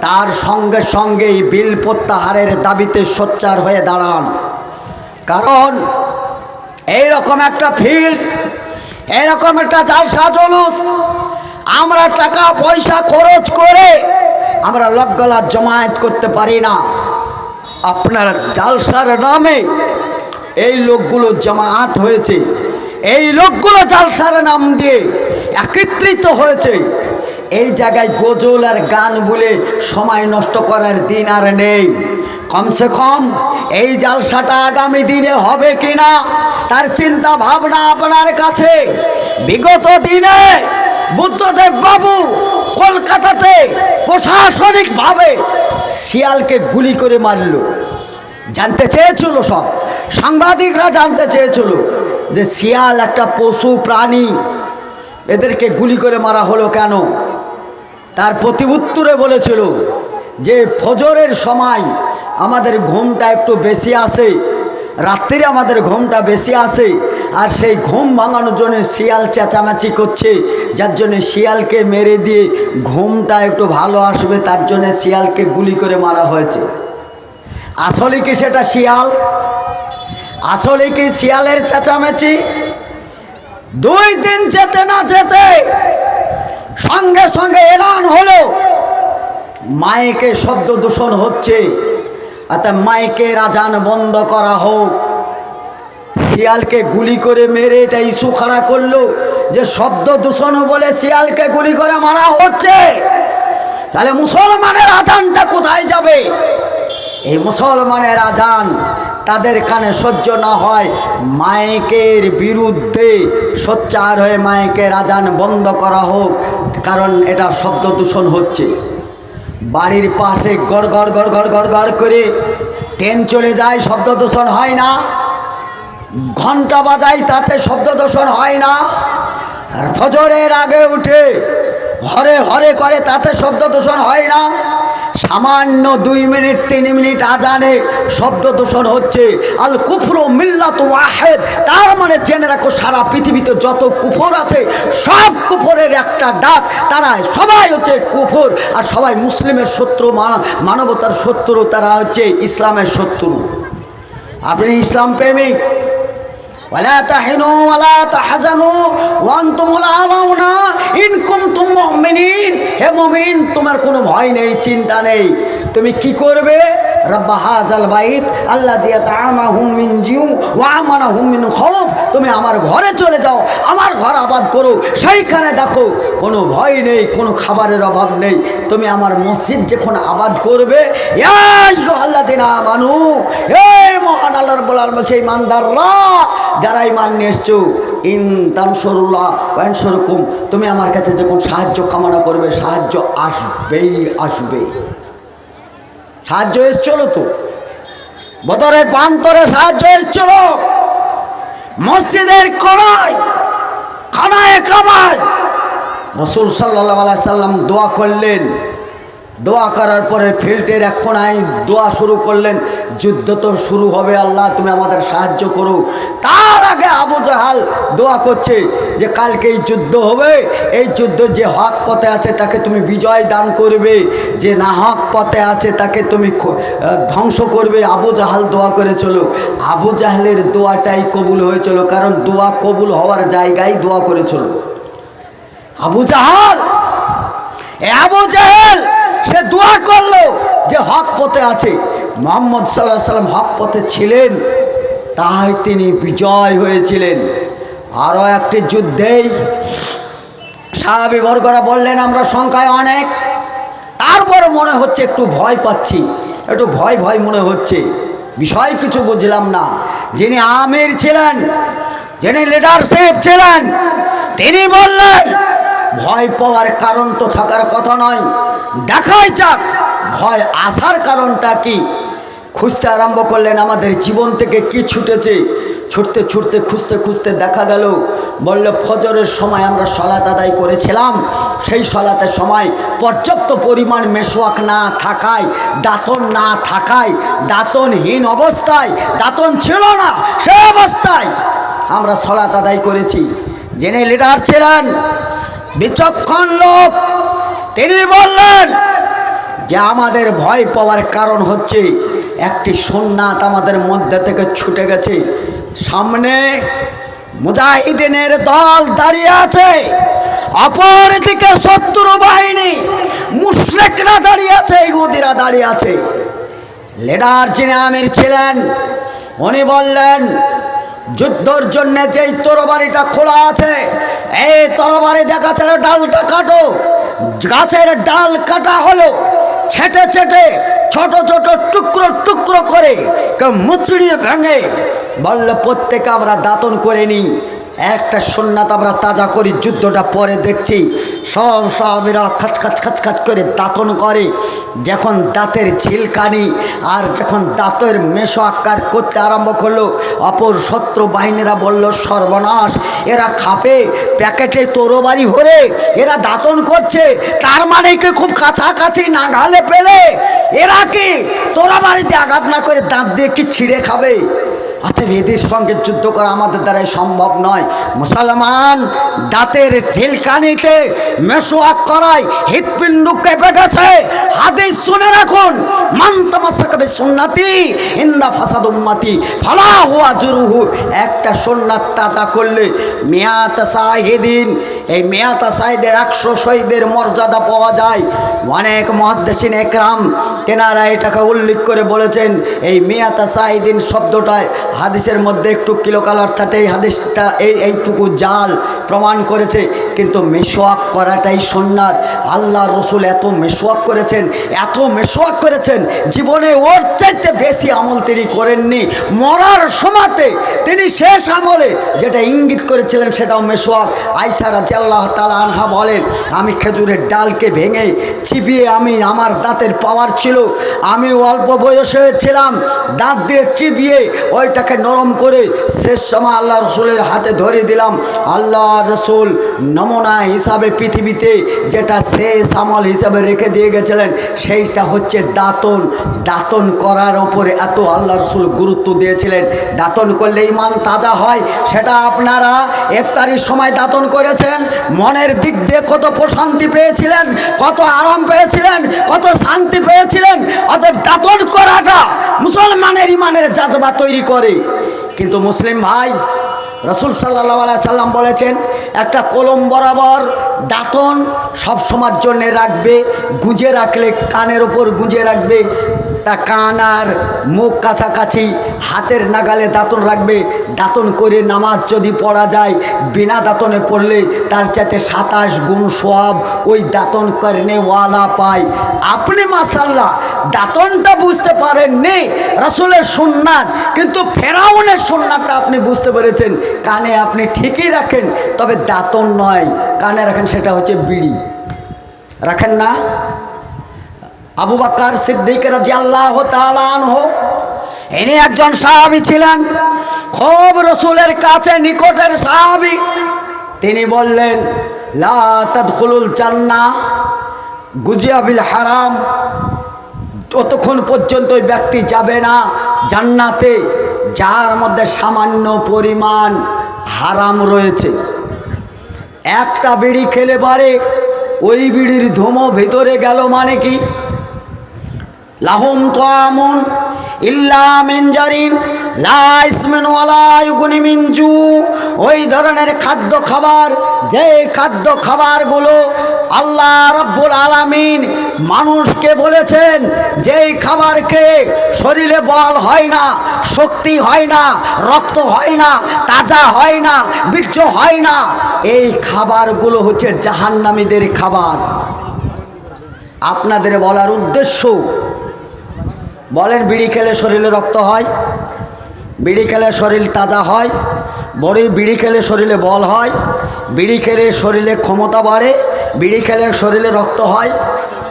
তার সঙ্গে সঙ্গেই বিল প্রত্যাহারের দাবিতে সোচ্চার হয়ে দাঁড়ান। কারণ এইরকম একটা ফিল্ড, এরকম একটা জালসা জলুস আমরা টাকা পয়সা খরচ করে আমরা লগ্গলা জমায়েত করতে পারি না। আপনারা জালসার নামে এই লোকগুলো জামায়াত হয়েছে, এই লোকগুলো জালসার নাম দিয়ে একত্রিত হয়েছে। এই জায়গায় গজল আর গান বলে সময় নষ্ট করার দিন আর নেই। কমসে কম এই জালসাটা আগামী দিনে হবে কিনা তার চিন্তা ভাবনা আপনার কাছে। বিগত দিনে বুদ্ধদেব বাবু কলকাতাতে প্রশাসনিকভাবে শিয়ালকে গুলি করে মারল। জানতে চেয়েছিল, সব সাংবাদিকরা জানতে চেয়েছিল যে শিয়াল একটা পশু প্রাণী, এদেরকে গুলি করে মারা হলো কেন? তার প্রতিউত্তরে বলেছিল যে ফজরের সময় আমাদের ঘুমটা একটু বেশি আসে, রাত্রিরে আমাদের ঘুমটা বেশি আসে, আর সেই ঘুম ভাঙানোর জন্য শিয়াল চেঁচামেচি করছে, যার জন্য শিয়ালকে মেরে দিয়ে ঘুমটা একটু ভালো আসবে, তার জন্য শিয়ালকে গুলি করে মারা হয়েছে। আসলে কি সেটা শিয়াল? আসলে কি শিয়ালের চেঁচামেচি? 2 দিন যেতে না যেতে সঙ্গে সঙ্গে এলান হলো মাইকে শব্দ দূষণ হচ্ছে, অর্থাৎ মাইকের আজান বন্ধ করা হোক। শিয়ালকে গুলি করে মেরে এটা ইস্যু খাড়া করলো যে শব্দ দূষণ বলে শিয়ালকে গুলি করে মারা হচ্ছে। তাহলে মুসলমানের আজানটা কোথায় যাবে? এই মুসলমানের আজান তাদের কানে সহ্য না হয়, মাইকের বিরুদ্ধে সোচ্চার হয়ে মাইকের আজান বন্ধ করা হোক, কারণ এটা শব্দ দূষণ হচ্ছে। বাড়ির পাশে গড় গড় গড় গড় গড় গড় করে ট্রেন চলে যায়, শব্দ দূষণ হয় না? ঘন্টা বাজাই, তাতে শব্দ দূষণ হয় না? আর ফজরের আগে উঠে হরে হরে করে, তাতে শব্দ দূষণ হয় না? সামান্য 2 মিনিট 3 মিনিট আজানে শব্দ দূষণ হচ্ছে। আল কুফরু মিল্লাত ওয়াহিদ, তার মানে জেনে রাখো সারা পৃথিবীতে যত কুফর আছে সব কুফরের একটা ডাক, তারা সবাই হচ্ছে কুফর, আর সবাই মুসলিমের শত্রু, মানবতার শত্রু, তারা হচ্ছে ইসলামের শত্রু। আপনি ইসলাম প্রেমিক, ওয়ালা তাহিনু ওয়ালা তাহজানু ওয়া আনতুমুল আলাউনা ইন কুনতুম মুমিনিন। হে মুমিন, তোমার কোনো ভয় নেই, চিন্তা নেই। তুমি কি করবে? রাব্বা হাযাল বাইত আল্লাযী আত'আমাহুম মিন জিউ ওয়া আমানাহুম মিন খাউফ। তুমি আমার ঘরে চলে যাও, আমার ঘর আবাদ করো, সেইখানে দেখো কোনো ভয় নেই, কোনো খাবারের অভাব নেই। তুমি আমার মসজিদ যখন আবাদ করবে, ইয়া আইয়ুহাল্লাযীনা আমানু, হে মহান আল্লাহ রাব্বুল আলামিন বলছে ইমানদাররা, যারা ইমান নিয়ে এসছো, ইন তানসুরুল্লাহ ওয়া ইয়ানসুরকুম, তুমি আমার কাছে যখন সাহায্য কামনা করবে, সাহায্য আসবেই আসবে। সাহায্য এসছিল তো, বদরের প্রান্তরে সাহায্য এসছিল, মসজিদের কোণায় খানায় কামায় রাসূল সাল্লাল্লাহু আলাইহি সাল্লাম দোয়া করলেন, দোয়া করার পরে ফিল্ডের এক কোনায় দোয়া শুরু করলেন, যুদ্ধ তো শুরু হবে, আল্লাহ তুমি আমাদের সাহায্য করো। তার আগে আবু জাহাল দোয়া করছে যে কালকে এই যুদ্ধ হবে, এই যুদ্ধ যে হক পথে আছে তাকে তুমি বিজয় দান করবে, যে না হক পথে আছে তাকে তুমি ধ্বংস করবে। আবু জাহাল দোয়া করেছিল, আবু জাহালের দোয়াটাই কবুল হয়েছিল, কারণ দোয়া কবুল হওয়ার জায়গায় দোয়া করেছিল। আবু জাহাল সে দোয়া করলো যে হক পথে আছে, মুহাম্মদ সাল্লাল্লাহু আলাইহি সাল্লাম হক পথে ছিলেন, তাই তিনি বিজয় হয়েছিলেন। আরও একটি যুদ্ধেই সাহাবী বর্গরা বললেন আমরা সংখ্যায় অনেক, তারপরে মনে হচ্ছে একটু ভয় পাচ্ছি, একটু ভয় ভয় মনে হচ্ছে, বিষয় কিছু বুঝলাম না। যিনি আমির ছিলেন, যিনি লিডারশিপ ছিলেন, তিনি বললেন ভয় পাওয়ার কারণ তো থাকার কথা নয়, দেখাই যাক ভয় আসার কারণটা কি। খুঁজতে আরম্ভ করলেন আমাদের জীবন থেকে কি ছুটেছে। ছুটতে ছুটতে খুঁজতে খুঁজতে দেখা গেল, বলল ফজরের সময় আমরা সালাত আদায় করেছিলাম, সেই সালাতের সময় পর্যাপ্ত পরিমাণ মেশওয়াক না থাকায়, দাঁতন না থাকায়, দাঁতনহীন অবস্থায়, দাঁতন ছিল না, সেই অবস্থায় আমরা সালাত আদায় করেছি। যিনি লিডার ছিলেন, বিচক্ষণ লোক, তিনি বললেন যে আমাদের ভয় পাওয়ার কারণ হচ্ছে একটি সুন্নাত আমাদের মধ্যে থেকে ছুটে গেছে। সামনে মুজাহিদিনের দল দাঁড়িয়ে আছে, অপর দিকে শত্রু বাহিনী মুশরিকরা দাঁড়িয়ে আছে, ইহুদিরা দাঁড়িয়ে আছে। লিডার যিনি আমির ছিলেন উনি বললেন যুদ্ধর জন্য যেই তরবারিটা খোলা আছে, এই তরবারি গাছের ডালটা কাটো। গাছের ডাল কাটা হলো, ছেটে ছেটে ছোট ছোট টুকরো টুকরো করে মুচড়িয়ে ভেঙে বলল প্রত্যেকে আমরা দাতন করে নিই, একটা সুন্নাত আমরা তাজা করি, যুদ্ধটা পরে দেখছি। সব সাহাবীরা খাচ খাচ খাচ খাচ করে দাতন করে। যখন দাঁতের ঝিলকানি আর যখন দাঁতের মেশোয়াক্কার করতে আরম্ভ করলো, অপর শত্রু বাহিনীরা বলল সর্বনাশ, এরা খাপে প্যাকেটে তরবারি ভরে এরা দাতন করছে, তার মানে কি খুব কাছাকাছি নাগালে পেলে এরা কি তরবারিতে আঘাত না করে দাঁত দিয়ে কি ছিঁড়ে খাবে? অতএব এদের সঙ্গে যুদ্ধ করা আমাদের দ্বারাই সম্ভব নয়। মুসলমান দাঁতের ঝিলকানিতে মেশোয়াক করায় হৃৎপিণ্ড কেঁপে গেছে। হাদিস শুনে রাখুন, মান তামাসসাকা বিসুন্নতি ইন্দা ফাসাদ উম্মতি ফালাহু আজরুহু। একটা সুন্নাত তাজা করলে মিয়াত শাহিদিন, এই মিয়াত শাহিদের 100 শহীদের মর্যাদা পাওয়া যায়। অনেক মুহাদ্দিসিন একরাম তেনারা এটাকে উল্লেখ করে বলেছেন, এই মিয়াত শাহিদিন শব্দটায় হাদিসের মধ্যে একটু কিলোকাল, অর্থাৎ এই হাদিসটা এইটুকু জাল প্রমাণ করেছে, কিন্তু মেশোয়াক করাটাই সুন্নাত। আল্লাহ রসুল এত মেশোয়াক করেছেন, এত মেশোয়াক করেছেন, জীবনে ওর চাইতে বেশি আমল তিনি করেননি। মরার সময়তে তিনি শেষ আমলে যেটা ইঙ্গিত করেছিলেন সেটাও মেশোয়াক। আয়েশা রাদিয়াল্লাহু তাআলা আনহা বলেন, আমি খেজুরের ডালকে ভেঙে চিবিয়ে, আমি আমার দাঁতের পাওয়ার ছিল, আমি অল্প বয়সে ছিলাম, দাঁত দিয়ে চিবিয়ে ওইটাকে নরম করে শেষ সময় আল্লাহ রসুলের হাতে ধরে দিলাম। আল্লাহ রসুল নমুনা হিসাবে পৃথিবীতে যেটা শেষ আমল হিসাবে রেখে দিয়ে গেছিলেন সেইটা হচ্ছে দাতন। দাতন করার ওপরে এত আল্লাহ রসুল গুরুত্ব দিয়েছিলেন। দাতন করলে ইমান তাজা হয়। সেটা আপনারা ইফতারির সময় দাতন করেছেন, মনের দিক দিয়ে কত প্রশান্তি পেয়েছিলেন, কত আরাম পেয়েছিলেন, কত শান্তি পেয়েছিলেন। অতএব দাতন করাটা মুসলমানের ইমানের জাজবা তৈরি করে। কিন্তু মুসলিম ভাই, রসুল সাল্লাল্লাহু আলাইহি সাল্লাম বলেছেন একটা কলম বরাবর দাতন সব সময়ের জন্য রাখবে, গুঁজে রাখলে কানের ওপর গুঁজে রাখবে, তা কান আর মুখ কাছাকাছি হাতের নাগালে দাতন রাখবে। দাতন করে নামাজ যদি পড়া যায়, বিনা দাতনে পড়লে তার চাইতে 27 গুণ সওয়াব ওই দাতন করনেওয়ালা পায়। আপনি মাশাআল্লাহ দাতনটা বুঝতে পারেননি, রাসূলের সুন্নাত, কিন্তু ফেরাউনের সুন্নাতটা আপনি বুঝতে পেরেছেন। কানে আপনি ঠিকই রাখেন, তবে দাতন নয়, কানে রাখেন, সেটা হচ্ছে বিড়ি। রাখেন না? আবু বকর সিদ্দিক রাদিয়াল্লাহু তাআলা আনহু, ইনি একজন সাহাবী ছিলেন, খুব রসুলের কাছে নিকটের সাহাবী। তিনি বললেন লা তাদখুলুল জান্নাহ, গুজিয়া বিল হারাম, ততক্ষণ পর্যন্ত ওই ব্যক্তি যাবে না জান্নাতে যার মধ্যে সামান্য পরিমাণ হারাম রয়েছে। একটা বিড়ি খেলে পারে ওই বিড়ির ধুমো ভিতরে গেল মানে কি, লাহুম তাআমুন ইল্লা মিন জারিন লা ইসমিন ওয়ালা ইউগনি মিন জু, ওই ধরনের খাদ্য খাবার, যে খাদ্য খাবারগুলো আল্লাহ রাব্বুল আলামিন মানুষকে বলেছেন যেই খাবার খেয়ে শরীরে বল হয় না, শক্তি হয় না, রক্ত হয় না, তাজা হয় না, বীর্য হয় না, এই খাবারগুলো হচ্ছে জাহান্নামীদের খাবার। আপনাদের বলার উদ্দেশ্য, বলেন বিড়ি খেলে শরীরে রক্ত হয়, বিড়ি খেলে শরীর তাজা হয়, বিড়ি খেলে শরীরে বল হয়, বিড়ি খেলে শরীরে ক্ষমতা বাড়ে, বিড়ি খেলে শরীরে রক্ত হয়।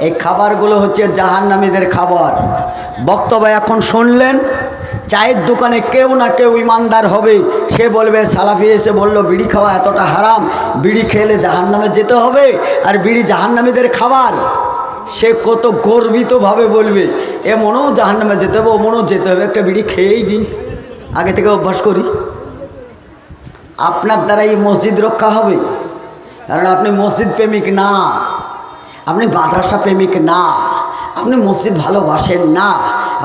এই খাবারগুলো হচ্ছে জাহান্নামীদের খাবার। বক্তব্য এখন শুনলেন, চায়ের দোকানে কেউ না কেউ ইমানদার হবে, সে বলবে সালাফি এসে বলল বিড়ি খাওয়া এতটা হারাম, বিড়ি খেলে জাহান্নামে যেতে হবে, আর বিড়ি জাহান্নামীদের খাবার। সে কত গর্বিতভাবে বলবে এ মনেও জাহান্নামে যেতে হবে, ও মনেও যেতে হবে, একটা বিড়ি খেয়েই দিন, আগে থেকে অভ্যাস করি। আপনার দ্বারা এই মসজিদ রক্ষা হবে, কারণ আপনি মসজিদ প্রেমিক না, আপনি মাদ্রাসা প্রেমিক না, আপনি মসজিদ ভালোবাসেন না,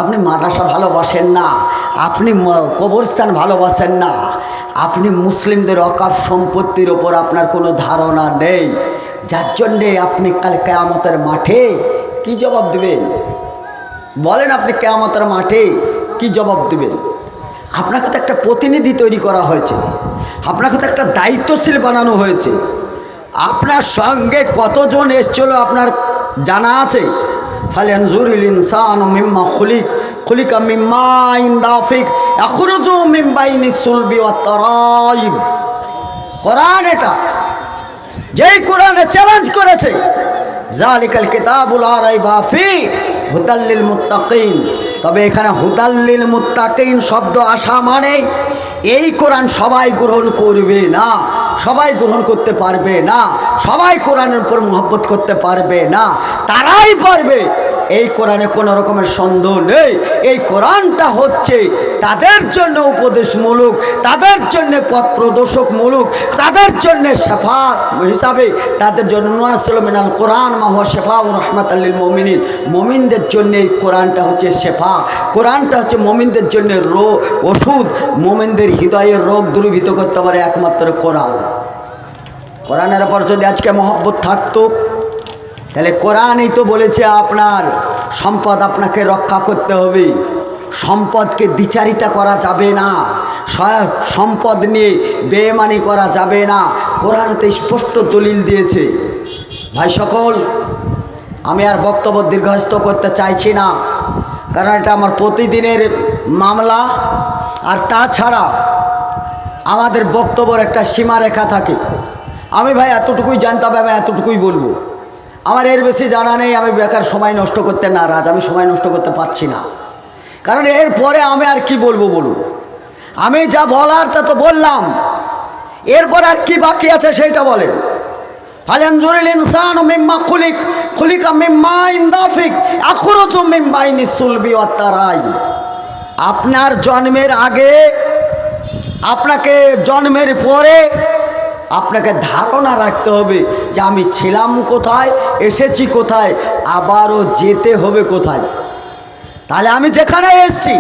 আপনি মাদ্রাসা ভালোবাসেন না, আপনি কবরস্থান ভালোবাসেন না, আপনি মুসলিমদের ওয়াকফ সম্পত্তির ওপর আপনার কোনো ধারণা নেই, যার জন্যে আপনি কাল কিয়ামতের মাঠে কি জবাব দেবেন? বলেন আপনি কিয়ামতের মাঠে কি জবাব দেবেন? আপনাকে তো একটা প্রতিনিধি তৈরি করা হয়েছে, আপনাকে তো একটা দায়িত্বশীল বানানো হয়েছে। আপনার সঙ্গে কতজন এসেছিল আপনার জানা আছে? ফালয়ানজুরিল ইনসানু মিম্মা খুলিকা মিম্মা ইন দাফিক ইয়াখরুজু মিন বাইনিস সুলবি ওয়াত তারাইব। কোরআন, এটা যেই কোরআনে চ্যালেঞ্জ করেছে যালিকাল কিতাবুল লা রাইবা ফিহি হুদাল লিল মুত্তাকিন, তবে এখানে হুদাল লিল মুত্তাকিন শব্দ আসা মানে এই কোরআন সবাই গ্রহণ করবে না, সবাই গ্রহণ করতে পারবে না, সবাই কোরআনের উপর মহব্বত করতে পারবে না, তারাই পারবে। এই কোরআনে কোনো রকমের সন্দেহ নেই। এই কোরআনটা হচ্ছে তাদের জন্য উপদেশমূলক, তাদের জন্য পথ প্রদর্শকমূলক, তাদের জন্য শেফা হিসাবে, তাদের জন্য নাসিল মিনাল কোরআন মা হুয়া শেফা ও রাহমাতাল লিল মুমিনিন। মুমিনদের জন্য এই কোরআনটা হচ্ছে শেফা, কোরআনটা হচ্ছে মুমিনদের জন্য ওষুধ। মুমিনদের হৃদয়ের রোগ দূরীভূত করতে পারে একমাত্র কোরআন। কোরআনের উপর যদি আজকে মহব্বত থাকতো, তাহলে কোরআনই তো বলেছে আপনার সম্পদ আপনাকে রক্ষা করতে হবে, সম্পদকে দ্বিচারিতা করা যাবে না, সম্পদ নিয়ে বেঈমানি করা যাবে না। কোরআনেতে স্পষ্ট দলিল দিয়েছে। ভাই সকল, আমি আর বক্তব্য দীর্ঘায়িত করতে চাইছি না, কারণ এটা আমার প্রতিদিনের মামলা। আর তাছাড়া আমাদের বক্তব্যের একটা সীমারেখা থাকে। আমি ভাই এতটুকুই জানতে হবে, আমি এতটুকুই বলবো, আমার এর বেশি জানা নেই। আমি বেকার সময় নষ্ট করতে নারাজ, আমি সময় নষ্ট করতে পারছি না, কারণ এর পরে আমি আর কি বলবো বলুন? আমি যা বলার তা তো বললাম, এরপর আর কি বাকি আছে সেইটা বলেন। ফালয়ানজুরিল ইনসানু মিম্মা খুলিকা মিম্মা ইন দাফিক ইয়াখরুজু মিন বাইনিস সুলবি ওয়াত তারাইব। আপনার জন্মের আগে, আপনাকে জন্মের পরে আপনাকে ধারণা রাখতে হবে যে আমি ছিলাম কোথায়, এসেছি কোথায়, আবারও যেতে হবে কোথায়। তাহলে আমি যেখানে এসেছি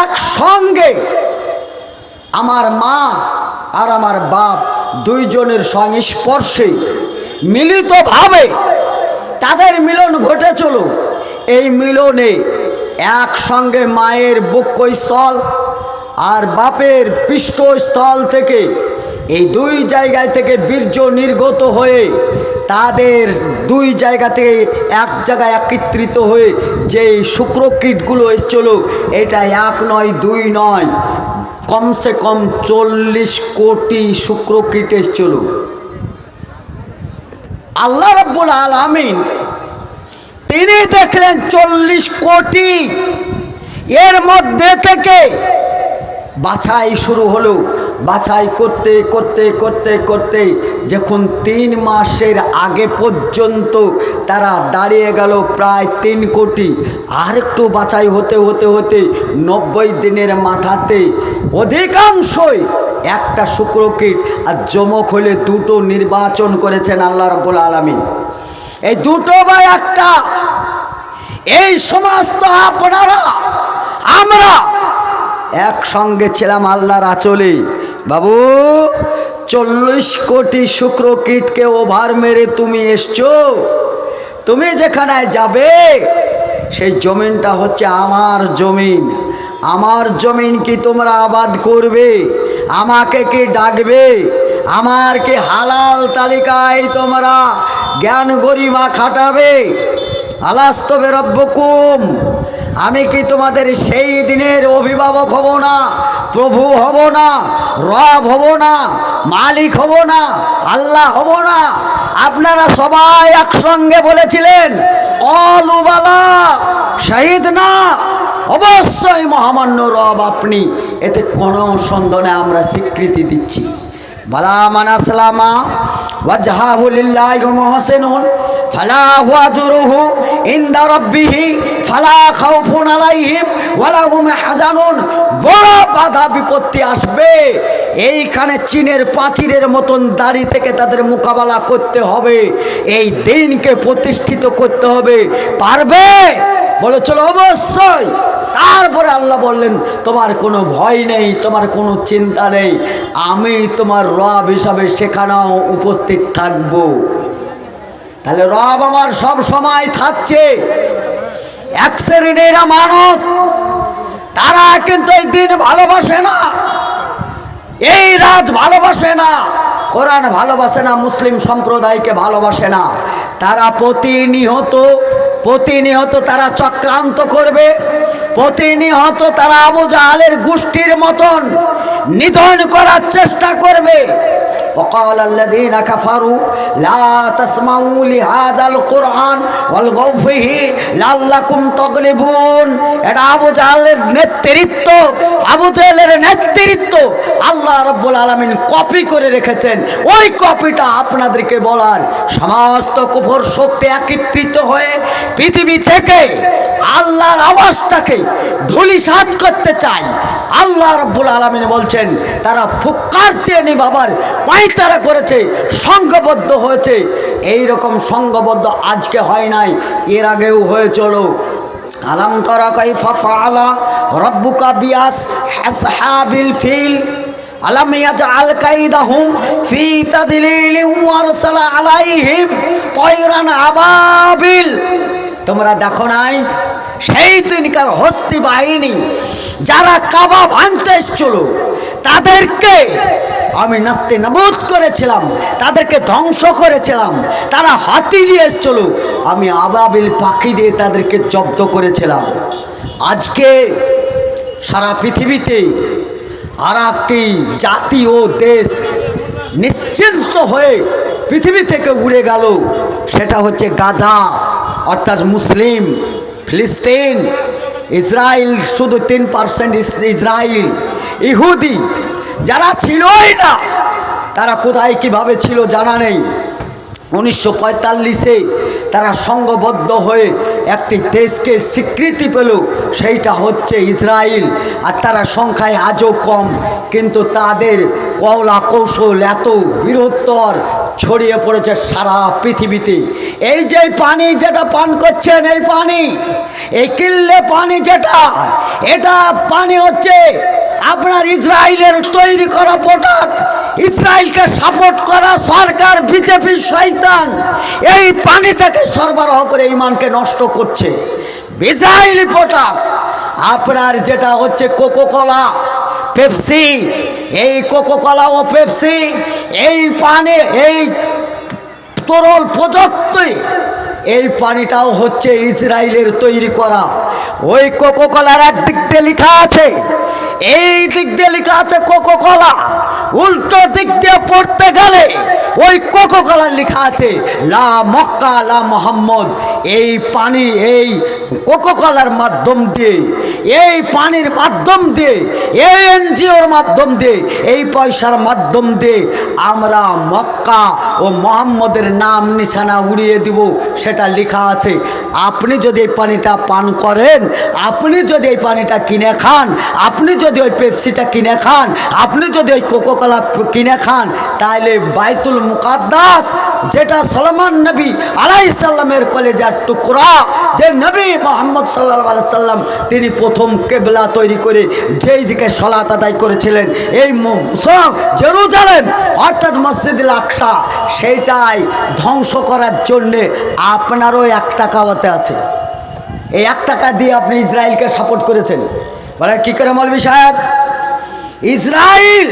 একসঙ্গে আমার মা আর আমার বাপ দুইজনের সংস্পর্শে মিলিতভাবে তাদের মিলন ঘটেছিল। এই মিলনে একসঙ্গে মায়ের বক্ষস্থল আর বাপের পৃষ্ঠস্থল থেকে, এই দুই জায়গায় থেকে বীর্য নির্গত হয়ে তাদের দুই জায়গা থেকে এক জায়গায় একত্রিত হয়ে যে শুক্রকীটগুলো এসেছিল, এটা এক নয়, দুই নয়, কমসে কম 40 কোটি শুক্রকীট এসেছিল। আল্লাহ রাব্বুল আলামিন তিনি দেখলেন 40 কোটি, এর মধ্যে থেকে বাছাই শুরু হলো। বাছাই করতে করতে করতে করতে যখন 3 মাসের আগে পর্যন্ত তারা দাঁড়িয়ে গেল প্রায় 3 কোটি, আর একটু বাছাই হতে হতে হতে 90 দিনের মাথাতে অধিকাংশই একটা শুক্রকীট আর যমক হলে 2টো নির্বাচন করেছেন আল্লাহ রাব্বুল আলামিন। এই 2টো বা একটা, এই সমস্ত আপনারা আমরা একসঙ্গে ছিলাম আল্লাহর আঁচলে। বাবু 40 কোটি শুক্রকীটকে ওভার মেরে তুমি এসছো, তুমি যেখানে যাবে সেই জমিনটা হচ্ছে আমার জমিন। আমার জমিন কি তোমরা আবাদ করবে? আমাকে কি ডাকবে? আমার কি হালাল তালিকায় তোমরা জ্ঞান গরিমা খাটাবে? আলাস্তু বিরাব্বিকুম, আমি কি তোমাদের সেই দিনের অভিভাবক হব না, প্রভু হব না, রব হব না, মালিক হব না, আল্লাহ হব না? আপনারা সবাই একসঙ্গে বলেছিলেন ক্বালু বালা শাহিদনা, অবশ্যই মহামান্য রব আপনি, এতে কোনো সন্দেহ নেই, আমরা স্বীকৃতি দিচ্ছি। বালা মান আসলামা ওয়াজহাহু লিল্লাহি মুহসিনুন ফালাহু আজরুহু ইনদা রাব্বিহি ফালা খাউফুন আলাইহিম ওয়ালা হুম ইয়াহজানুন। বড় বাধা বিপত্তি আসবে, এইখানে চীনের প্রাচীরের মতন দাড়ি থেকে তাদের মোকাবেলা করতে হবে, এই দিনকে প্রতিষ্ঠিত করতে হবে। পারবে? বলে চলো অবশ্যই। তারপরে আল্লাহ বললেন তোমার কোনো ভয় নেই, তোমার কোনো চিন্তা নেই, আমি তোমার রব হিসাবে সেখানেও উপস্থিত থাকব। তাহলে রব আমার সব সময় থাকছে। এক শ্রেণীর মানুষ তারা কিন্তু এই দিন ভালোবাসে না, এই রাজ ভালোবাসে না, কোরআন ভালোবাসে না, মুসলিম সম্প্রদায়কে ভালোবাসে না। তারা প্রতিনিয়ত তারা চক্রান্ত করবে, প্রতিনিয়ত তারা আবু জাহালের গোষ্ঠীর মতন নিধন করার চেষ্টা করবে। وقال الذين كفروا لا تسمعوا لهذا القرآن والغوا فيه لعلكم تغلبون। এটা আবু জাহেলের নেতৃত্ব, আবু জাহেলের নেতৃত্ব আল্লাহ রাব্বুল আলামিন কপি করে রেখেছেন। ওই কপিটা আপনাদেরকে বলার, সমস্ত কুফর শক্তি একত্রিত হয়ে পৃথিবী থেকে আল্লাহর আওয়াজটাকে ধূলিসাৎ করতে চায়। আল্লাহ রাব্বুল আলামিন বলছেন তারা ফুৎকার দিয়ে বাবার পায়তারা করেছে, সংঘবদ্ধ হয়েছে। এই রকম সংঘবদ্ধ আজকে হয় নাই, এর আগেও হয়েছিল। আলাম তারা কাইফা ফাআলা রাব্বুকা বিআসহাবিল ফিল আলাম ইয়াজআল কাইদাহুম ফি তাদলিলিন ওয়া আরসালা আলাইহিম তায়রান আবাবিল। তোমরা দেখো নাই সেই দিনকার হস্তি বাহিনী যারা কাবা ভাঙতে এসেছিল তাদেরকে আমি নাস্তে নাবুদ করেছিলাম, তাদেরকে ধ্বংস করেছিলাম। তারা হাতি নিয়ে এসেছিল, আমি আবাবিল পাখি দিয়ে তাদেরকে জব্দ করেছিলাম। আজকে সারা পৃথিবীতে আর একটি জাতি ও দেশ নিশ্চিন্ত হয়ে পৃথিবী থেকে উড়ে গেল, সেটা হচ্ছে গাজা, অর্থাৎ মুসলিম ফিলিস্তিন। ইসরায়েল শুধু 3% ইসরায়েল। ইহুদি যারা ছিলই না, তারা কোথায় কিভাবে ছিল জানা নেই। 1945-এ তারা সংঘবদ্ধ হয়ে একটি দেশকে স্বীকৃতি পেল, সেইটা হচ্ছে ইসরায়েল। আর তারা সংখ্যায় আজও কম, কিন্তু তাদের কলা কৌশল এত বৃহত্তর ছড়িয়ে পড়েছে সারা পৃথিবীতে। এই যে পানি যেটা পান করছেন, এই পানি, এই কিল্লে পানি যেটা, এটা পানি হচ্ছে আপনার ইসরায়েলের তৈরি করা প্রোডাক্ট। ইসরায়েলকে সাপোর্ট করা সরকার, বিজেপি শয়তান এই পানিটাকে সরবরাহ করে ইমানকে নষ্ট করছে। ইসরায়েলি প্রোডাক্ট আপনার যেটা হচ্ছে কোকোকোলা, পেপসি, এই কোকোকোলা ও পেপসি, এই পানি, এই তরল প্রযুক্তি, এই পানিটাও হচ্ছে ইসরায়েলের তৈরি করা। ওই কোকোকোলার একদিক দিয়ে লেখা আছে এই দিক দিয়ে লেখা আছে কোকো কোলা, উল্টো দিক দিয়ে পড়তে গেলে ওই কোকো কোলা লেখা আছে লা মক্কা লা মোহাম্মদ। এই পানি, এই কোকো কোলার মাধ্যম দিয়ে, এই পানির মাধ্যম দিয়ে, এই এনজিওর মাধ্যম দিয়ে, এই পয়সার মাধ্যম দিয়ে আমরা মক্কা ও মোহাম্মদের নাম নিশানা উড়িয়ে দিব, সেটা লেখা আছে। আপনি যদি এই পানিটা পান করেন, আপনি যদি এই পানিটা কিনে খান, আপনি যদি ওই পেপসিটা কিনে খান, আপনি যদি ওই কোকো কোলা কিনে খান, তাহলে বাইতুল মুকাদ্দাস, যেটা সলমান নবী আলাইহিস সালামের কলেজার টুকরা, যে নবী মুহাম্মদ সাল্লাল্লাহু আলাইহি সাল্লাম তিনি প্রথম কিবলা তৈরি করে যেই দিকে সালাত আদায় করেছিলেন, এই জেরুজালেম অর্থাৎ মসজিদুল আকসা, সেইটাই ধ্বংস করার জন্যে আপনারও 1 টাকা হতে আছে। এই 1 টাকা দিয়ে আপনি ইসরায়েলকে সাপোর্ট করেছেন। বলে কি করে মৌলভী সাহেব? ইসরায়েল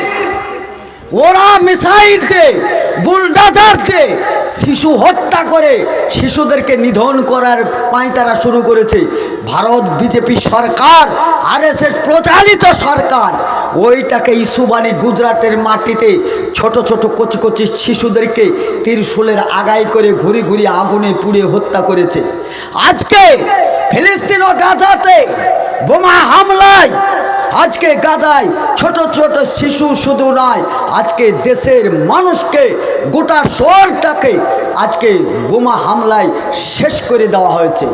ওরা মিসাইল দিয়ে, বুলডোজার দিয়ে শিশু হত্যা করে শিশুদেরকে নিধন করার পাঁয়তারা শুরু করেছে। ভারত বিজেপি সরকার, আরএসএস প্রচালিত সরকার, ওইটাকে ইস্যুবাণী গুজরাটের মাটিতে ছোট ছোট কচি কচি শিশুদেরকে ত্রিশূলের আগায় করে ঘুরি ঘুরি আগুনে পুড়িয়ে হত্যা করেছে। আজকে ফিলিস্তিন ও গাজাতে বোমা হামলায়, আজকে গাজায় ছোট ছোট শিশু শুধু নয়, আজকে দেশের মানুষকে, গোটা শহরটাকে আজকে বোমা হামলায় শেষ করে দেওয়া হয়েছে।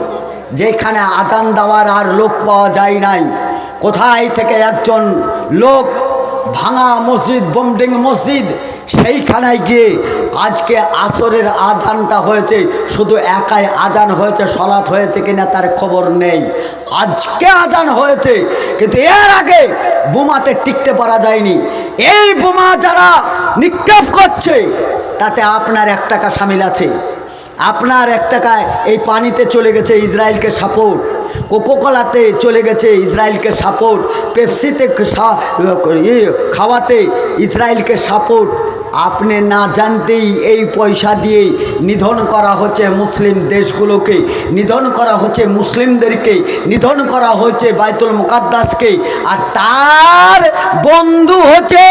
যেখানে আজান দেওয়ার আর লোক পাওয়া যায় নাই, কোথায় থেকে একজন লোক ভাঙা মসজিদ, বোমডিং মসজিদ, সেইখানে গিয়ে আজকে আসরের আজানটা হয়েছে, শুধু একাই আজান হয়েছে, সলাৎ হয়েছে কিনা তার খবর নেই। আজকে আজান হয়েছে, কিন্তু এর আগে বোমাতে টিকতে পারা যায়নি। এই বোমা যারা নিক্ষেপ করছে, তাতে আপনার 1 টাকা সামিল আছে। আপনার 1 টাকায় এই পানিতে চলে গেছে ইসরায়েলকে সাপোর্ট, কোকো কোলাতে চলে গেছে ইসরায়েলকে সাপোর্ট, পেপসিতে খাওয়াতে ইসরায়েলকে সাপোর্ট। আপনি না জানতেই এই পয়সা দিয়ে নিধন করা হচ্ছে মুসলিম দেশগুলোকে, নিধন করা হচ্ছে মুসলিমদেরকে, নিধন করা হচ্ছে বাইতুল মুকাদ্দাসকে। আর তার বন্ধু হচ্ছে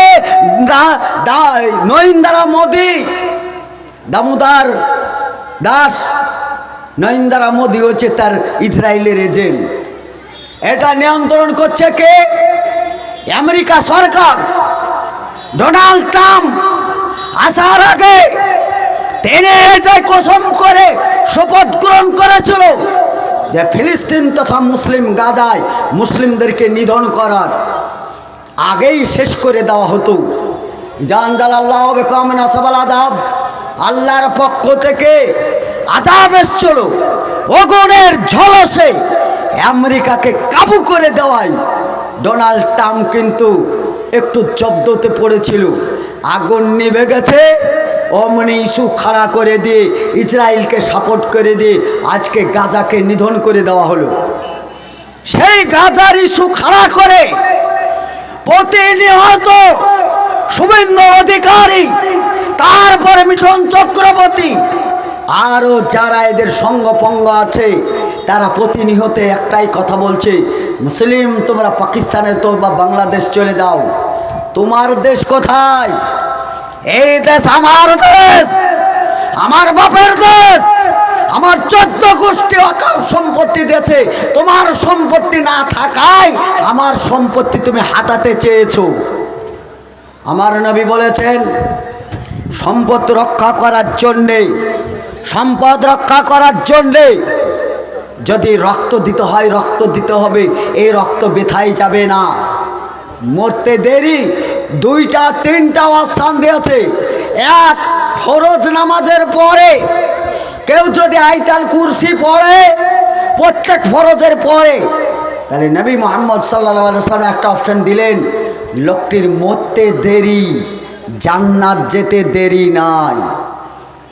নরেন্দ্র মোদি, দামোদর দাস নরেন্দ্র মোদি হচ্ছে তার ইসরায়েলের এজেন্ট। এটা নিয়ন্ত্রণ করছে কে? আমেরিকা সরকার। ডোনাল্ড ট্রাম্প আসার আগে তিনি এটাই কসম করে শপথ গ্রহণ করেছিল যে ফিলিস্তিন তথা মুসলিম গাজায় মুসলিমদেরকে নিধন করার আগেই শেষ করে দেওয়া হতো। জানজালাল্লাহু বিকুম নাসাবাল আযাব, আল্লাহর পক্ষ থেকে আযাব এসেছিল, আগুনের ঝলসে আমেরিকাকে কাবু করে দেওয়ায় ডোনাল্ড ট্রাম্প কিন্তু একটু জব্দতে পড়েছিল। আগুন নিভে গেছে, অমনি ইস্যু খাড়া করে দিয়ে ইসরায়েলকে সাপোর্ট করে দিয়ে আজকে গাজাকে নিধন করে দেওয়া হলো। সেই গাজার ইস্যু খাড়া করে প্রতিনিয়ত শুভেন্দু অধিকারী, তারপরে মিঠুন চক্রবর্তী, আরও যারা এদের সঙ্গপঙ্গ আছে, তারা প্রতিনিয়ত একটাই কথা বলছে, মুসলিম তোমরা পাকিস্তানে তো বা বাংলাদেশ চলে যাও, তোমার দেশ কোথায়? এই দেশ আমার দেশ, আমার বাপের দেশ, আমার 14 গোষ্ঠী ওয়াকফ সম্পত্তি দিয়েছে, তোমার সম্পত্তি না থাকায় আমার সম্পত্তি তুমি হাতাতে চেয়েছো। আমার নবী বলেছেন, সম্পদ রক্ষা করার জন্যে, সম্পদ রক্ষা করার জন্যে যদি রক্ত দিতে হয় রক্ত দিতে হবে, এই রক্ত বৃথাই যাবে না। মরতে দেরি 2টা 3টা অপশান দিয়েছে। এক, ফরজ নামাজের পরে কেউ যদি আয়াতুল কুরসি পড়ে প্রত্যেক ফরজের পরে, তাহলে নবী মুহাম্মদ সাল্লাল্লাহু আলাইহি ওয়াসাল্লাম একটা অপশন দিলেন, লোকটির মরতে দেরি, জান্নাত যেতে দেরি নাই।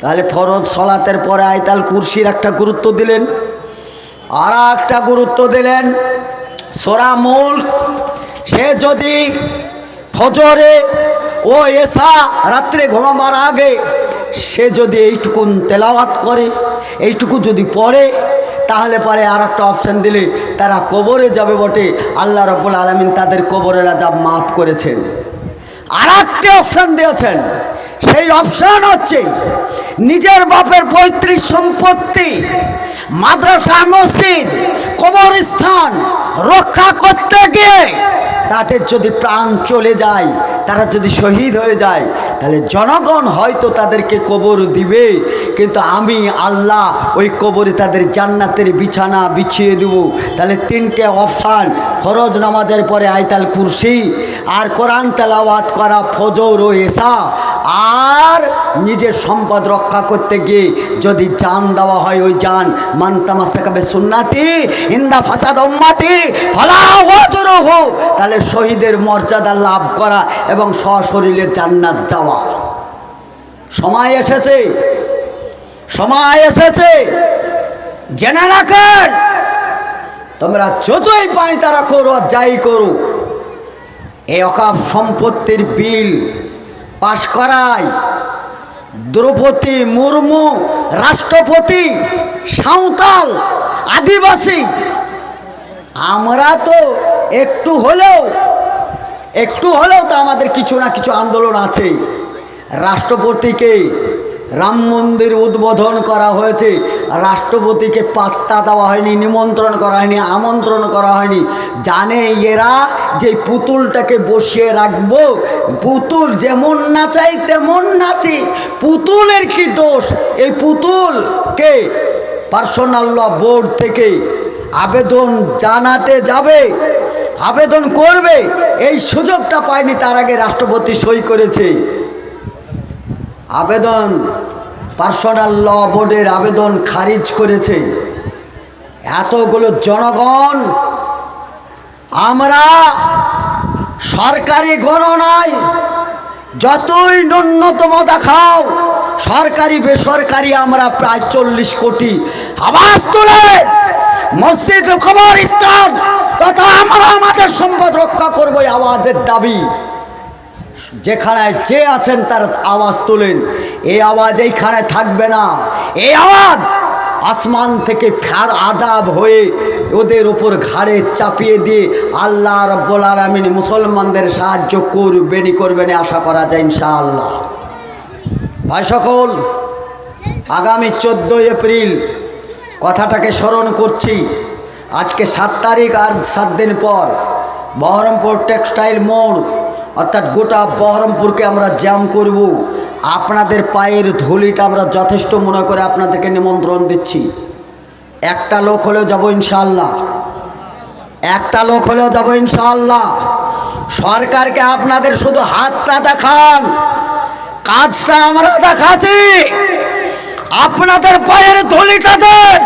তাহলে ফরজ সলাতের পরে আয়াতুল কুরসির একটা গুরুত্ব দিলেন। আর একটা গুরুত্ব দিলেন সূরা মুলক, সে যদি ফজরে ও এশা রাত্রে ঘুমাবার আগে সে যদি এইটুকুন তেলাওয়াত করে, এইটুকু যদি পড়ে, তাহলে পরে আর একটা অপশান দিলে তারা কবরে যাবে বটে, আল্লাহ রাব্বুল আলামিন তাদের কবরের আযাব মাফ করেছেন। আর একটা অপশান দিয়েছেন, সেই অপশান হচ্ছে নিজের বাপের পৈতৃক সম্পত্তি, মাদ্রাসা, মসজিদ, কবরস্থান রক্ষা করতে গিয়ে তাদের যদি প্রাণ চলে যায়, তারা যদি শহীদ হয়ে যায়, তাহলে জনগণ হয়তো তাদেরকে কবর দিবে, কিন্তু আমি আল্লাহ ওই কবরে তাদের জান্নাতের বিছানা বিছিয়ে দেব। তাহলে তিনটে অপশান, ফরজ নামাজের পরে আয়াতুল কুরসি, আর কোরআন তেলাওয়াত করা ফজর ও এশা, আর নিজের সম্পদ রক্ষা করতে গিয়ে যদি জান দেওয়া হয়, ওই জান মান তামাসসাকা বিসুন্নতি ইনদা ফাসাদ উম্মতি ফালা ওয়াজরুহু, তাহলে শহীদের মর্যাদা লাভ করা এবং সশরীরে জান্নাত যাওয়া। সময় এসেছে, সময় এসেছে, জেনে রাখেন। তোমরা যতই পায়তারা করো, যাই করো, এই ওয়াকফ সম্পত্তির বিল পাশ করায় দ্রৌপদী মুর্মু রাষ্ট্রপতি, সাঁওতাল, আদিবাসী, আমরা তো একটু হলেও তো আমাদের কিছু না কিছু আন্দোলন আছে। রাষ্ট্রপতিকে রাম মন্দির উদ্বোধন করা হয়েছে, রাষ্ট্রপতিকে পাত্তা দেওয়া হয়নি, নিমন্ত্রণ করা হয়নি, আমন্ত্রণ করা হয়নি। জানে এরা যে পুতুলটাকে বসিয়ে রাখবো, পুতুল যেমন নাচাই তেমন নাচি, পুতুলের কি দোষ? এই পুতুলকে পার্সোনাল ল বোর্ড থেকে আবেদন জানাতে যাবে, আবেদন করবে, এই সুযোগটা পায়নি, তার আগে রাষ্ট্রপতি সই করেছে। আবেদন পার্সোনাল ল বোর্ডের আবেদন খারিজ করেছে। এতগুলো জনগণ, আমরা সরকারি গণনায় যতই ন্যূনতম দেখাও, সরকারি বেসরকারি আমরা প্রায় 40 কোটি আওয়াজ তুলে মসজিদ, কবরস্থান তথা আমরা আমাদের সম্পদ রক্ষা করবো, আওয়াজের দাবি। যেখানে যে আছেন তার আওয়াজ তোলেন। এই আওয়াজ এইখানে থাকবে না, এই আওয়াজ আসমান থেকে ফের আযাব হয়ে ওদের উপর ঘাড়ে চাপিয়ে দিয়ে আল্লাহ রাব্বুল আলামিন মুসলমানদের সাহায্য করবেন আশা করা যায় ইনশাআল্লাহ। ভাই সকল, আগামী 14 এপ্রিল কথাটাকে স্মরণ করছি। আজকে 7 তারিখ, আর 7 দিন পর বহরমপুর টেক্সটাইল মোড়, অর্থাৎ গোটা বহরমপুরকে আমরা জ্যাম করব। আপনাদের পায়ের ধুলিটা আমরা যথেষ্ট মনে করে আপনাদেরকে নিমন্ত্রণ দিচ্ছি। একটা লোক হলেও যাব ইনশাআল্লাহ, একটা লোক হলেও যাব ইনশাআল্লাহ। সরকারকে আপনাদের শুধু হাতটা দেখান, কাজটা আমরা দেখাচ্ছি। আপনাদের পায়ের ধুলিটা দেন,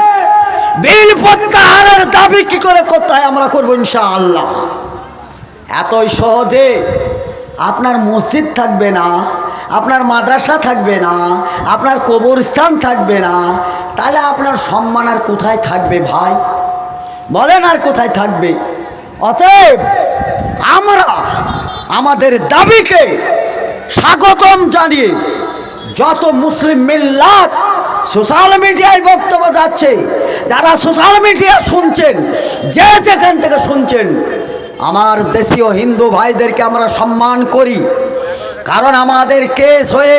বিল প্রত্যাহারের দাবি কি করে করতে হয় আমরা করবো ইনশাআল্লাহ। এতই সহজে আপনার মসজিদ থাকবে না, আপনার মাদ্রাসা থাকবে না, আপনার কবরস্থান থাকবে না, তাহলে আপনার সম্মান আর কোথায় থাকবে ভাই? বলেন, আর কোথায় থাকবে? অতএব আমরা আমাদের দাবিকে স্বাগতম জানিয়ে যত মুসলিম মিল্লাত সোশ্যাল মিডিয়ায় বক্তব্য যাচ্ছে, যারা সোশ্যাল মিডিয়া শুনছেন, যে যেখান থেকে শুনছেন, আমার দেশীয় হিন্দু ভাইদেরকে আমরা সম্মান করি। কারণ আমাদের কেস হয়ে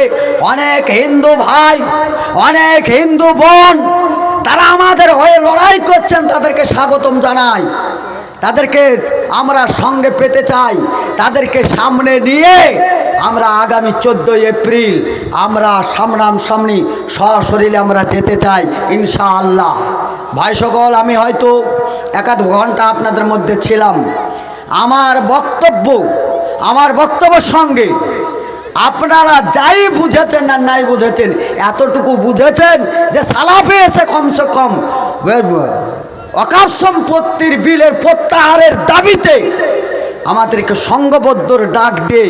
অনেক হিন্দু ভাই, অনেক হিন্দু বোন, তারা আমাদের হয়ে লড়াই করছেন, তাদেরকে স্বাগতম জানাই। তাদেরকে আমরা সঙ্গে পেতে চাই, তাদেরকে সামনে নিয়ে আমরা আগামী 14 এপ্রিল আমরা সামনাসামনি সশরীরে আমরা যেতে চাই ইনশাআল্লাহ। ভাই সকল, আমি হয়তো 1-2 ঘন্টা আপনাদের মধ্যে ছিলাম। আমার বক্তব্যের সঙ্গে আপনারা যাই বুঝেছেন না নাই বুঝেছেন, এতটুকু বুঝেছেন যে সালাফে এসে কমসে কম ওয়াকফ সম্পত্তির বিলের প্রত্যাহারের দাবিতে আমাদেরকে সংঘবদ্ধর ডাক দিয়ে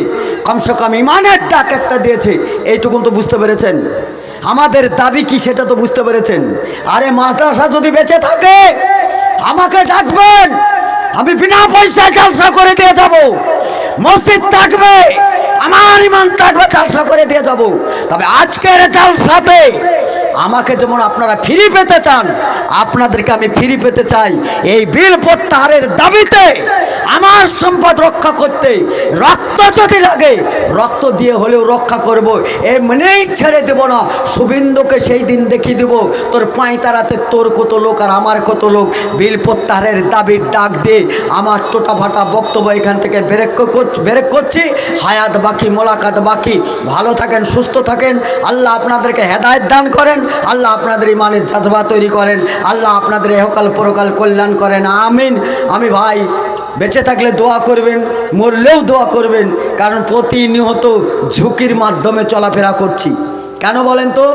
কমসে কম ইমানের ডাক একটা দিয়েছে, এইটুকুন তো বুঝতে পেরেছেন। আমাদের দাবি কি সেটা তো বুঝতে পেরেছেন। আরে মাদ্রাসা যদি বেঁচে থাকে আমাকে ডাকবেন, আমি বিনা পয়সায় জালসা করে দিয়ে যাব। মসজিদ থাকবে, আমার ইমান থাকবে, জালসা করে দিয়ে যাব। তবে আজকের জালসাতে আমাকে যেমন আপনারা ফিরে পেতে চান, আপনাদেরকে আমি ফিরে পেতে চাই। এই বিল প্রত্যাহারের দাবিতে আমার সম্পদ রক্ষা করতে রক্ত যদি লাগে রক্ত দিয়ে হলেও রক্ষা করব, এমনিই ছেড়ে দেব না। শুভেন্দুকে সেই দিন দেখিয়ে দেব তোর পাঁয়তারাতে তোর কত লোক আর আমার কত লোক। বিল প্রত্যাহারের দাবির ডাক দিয়ে আমার টোটাফাটা বক্তব্য এখান থেকে ব্রেক করছি। হায়াত বাকি, মোলাকাত বাকি। ভালো থাকেন, সুস্থ থাকেন। আল্লাহ আপনাদেরকে হেদায়েত দান করেন। আল্লাহ আপনাদের ইমানের জাজবা তৈরি করেন। আল্লাহ আপনাদের এহকাল পরকাল কল্যাণ করেন। আমিন। আমি ভাই বেঁচে থাকলে দোয়া করবেন, মরলেও দোয়া করবেন, কারণ প্রতিনিয়ত ঝুঁকির মাধ্যমে চলাফেরা করছি। কেন বলেন তো?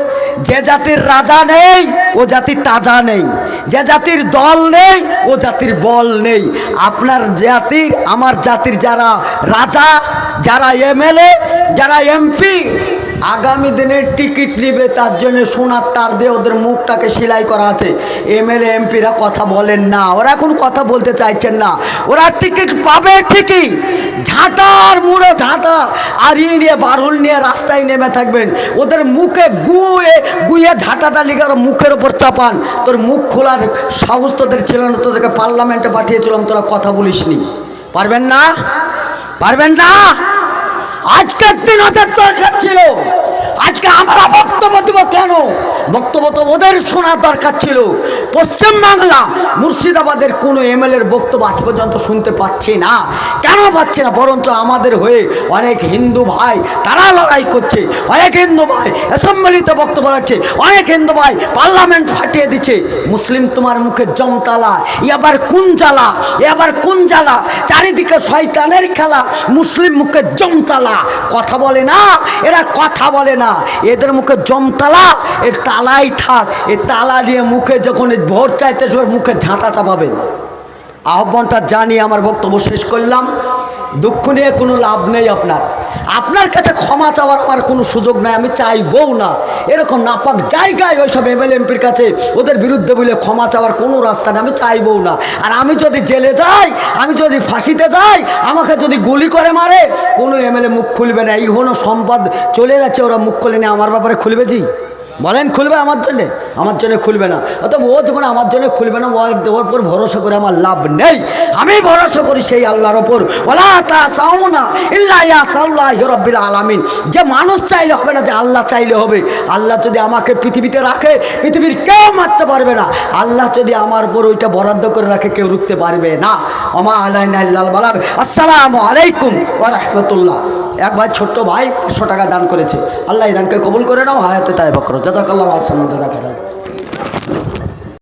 যে জাতির রাজা নেই ও জাতির তাজা নেই, যে জাতির দল নেই ও জাতির বল নেই। আপনার জাতির, আমার জাতির যারা রাজা, যারা এমএলএ, যারা এমপি, আগামী দিনের টিকিট নেবে তার জন্য সোনার তার দিয়ে ওদের মুখটাকে সেলাই করা আছে। এমএলএ এমপিরা কথা বলেন না, ওরা এখন কথা বলতে চাইছেন না। ওরা টিকিট পাবে ঠিকই, ঝাঁটার মুড়ে ঝাঁটা আর নিয়ে বারুল নিয়ে রাস্তায় নেমে থাকবেন। ওদের মুখে গুয়ে ঝাঁটাটা লিখে ওরা মুখের ওপর চাপান। তোর মুখ খোলার সাহস তোদের ছিল না, তোদেরকে পার্লামেন্টে পাঠিয়েছিলাম, তোরা কথা বলিসনি। পারবেন না, পারবেন না। আজকের দিন ওদের দরকার ছিল। আজকে আমরা বক্তব্য দেব কেন? বক্তব্য তো ওদের শোনার দরকার ছিল। পশ্চিমবাংলা মুর্শিদাবাদের কোনো এমএলএর বক্তব্য আজ পর্যন্ত শুনতে পাচ্ছি না। কেন পাচ্ছি না? বরঞ্চ আমাদের হয়ে অনেক হিন্দু ভাই তারা লড়াই করছে, অনেক হিন্দু ভাই অ্যাসেম্বলিতে বক্তব্য রাখছে, অনেক হিন্দু ভাই পার্লামেন্ট ফাটিয়ে দিচ্ছে। মুসলিম তোমার মুখে জমতালা, এবার কোন জ্বালা, এবার কোন জ্বালা, চারিদিকে শয়তানের খেলা, মুসলিম মুখে জমতালা। কথা বলে না, এরা কথা বলে না, এদের মুখে জমতালা, এর তালাই থাক। এই তালা দিয়ে মুখে যখন ভোট চাইতে মুখে ঝাঁটা চাপাবেন। আহ্বানটা জানিয়ে আমার বক্তব্য শেষ করলাম। দুঃখ নিয়ে কোনো লাভ নেই। আপনার কাছে ক্ষমা চাওয়ার আমার কোনো সুযোগ নাই, আমি চাইবও না। এরকম নাপাক জায়গায় ওইসব এমএলএ এমপির কাছে ওদের বিরুদ্ধে বলে ক্ষমা চাওয়ার কোনো রাস্তা নেই, আমি চাইবও না। আর আমি যদি জেলে যাই, আমি যদি ফাঁসিতে যাই, আমাকে যদি গুলি করে মারে, কোনো এমএলএ মুখ খুলবে না। এই হলো সম্পদ চলে যাচ্ছে, ওরা মুখ খুলে নিয়ে আমার ব্যাপারে খুলবে। জি বলেন, খুলবে আমার জন্যে? আমার জন্য খুলবে না। অতএব ও যখন আমার জন্য খুলবে না, ওর উপর ভরসা করে আমার লাভ নেই। আমি ভরসা করি সেই আল্লাহর ওপর। ওয়ালা তাসাউনা ইল্লা ইয়াসাল্লাহু রাব্বিল আলামিন। যে মানুষ চাইলে হবে না, যে আল্লাহ চাইলে হবে। আল্লাহ যদি আমাকে পৃথিবীতে রাখে, পৃথিবীর কেউ মারতে পারবে না। আল্লাহ যদি আমার উপর ওইটা বরাদ্দ করে রাখে, কেউ রুখতে পারবে না। ওমা আলাইনা ইল্লাল বালাগ। আসসালামু আলাইকুম ওয়া রাহমাতুল্লাহ। এক ভাই, ছোট্ট ভাই 500 টাকা দান করেছে। আল্লাহ এই দানকে কবুল করে নাও, হায়াতে তাইবা করো। জাযাকাল্লাহু আহসানা জাযাকাল্লাহ।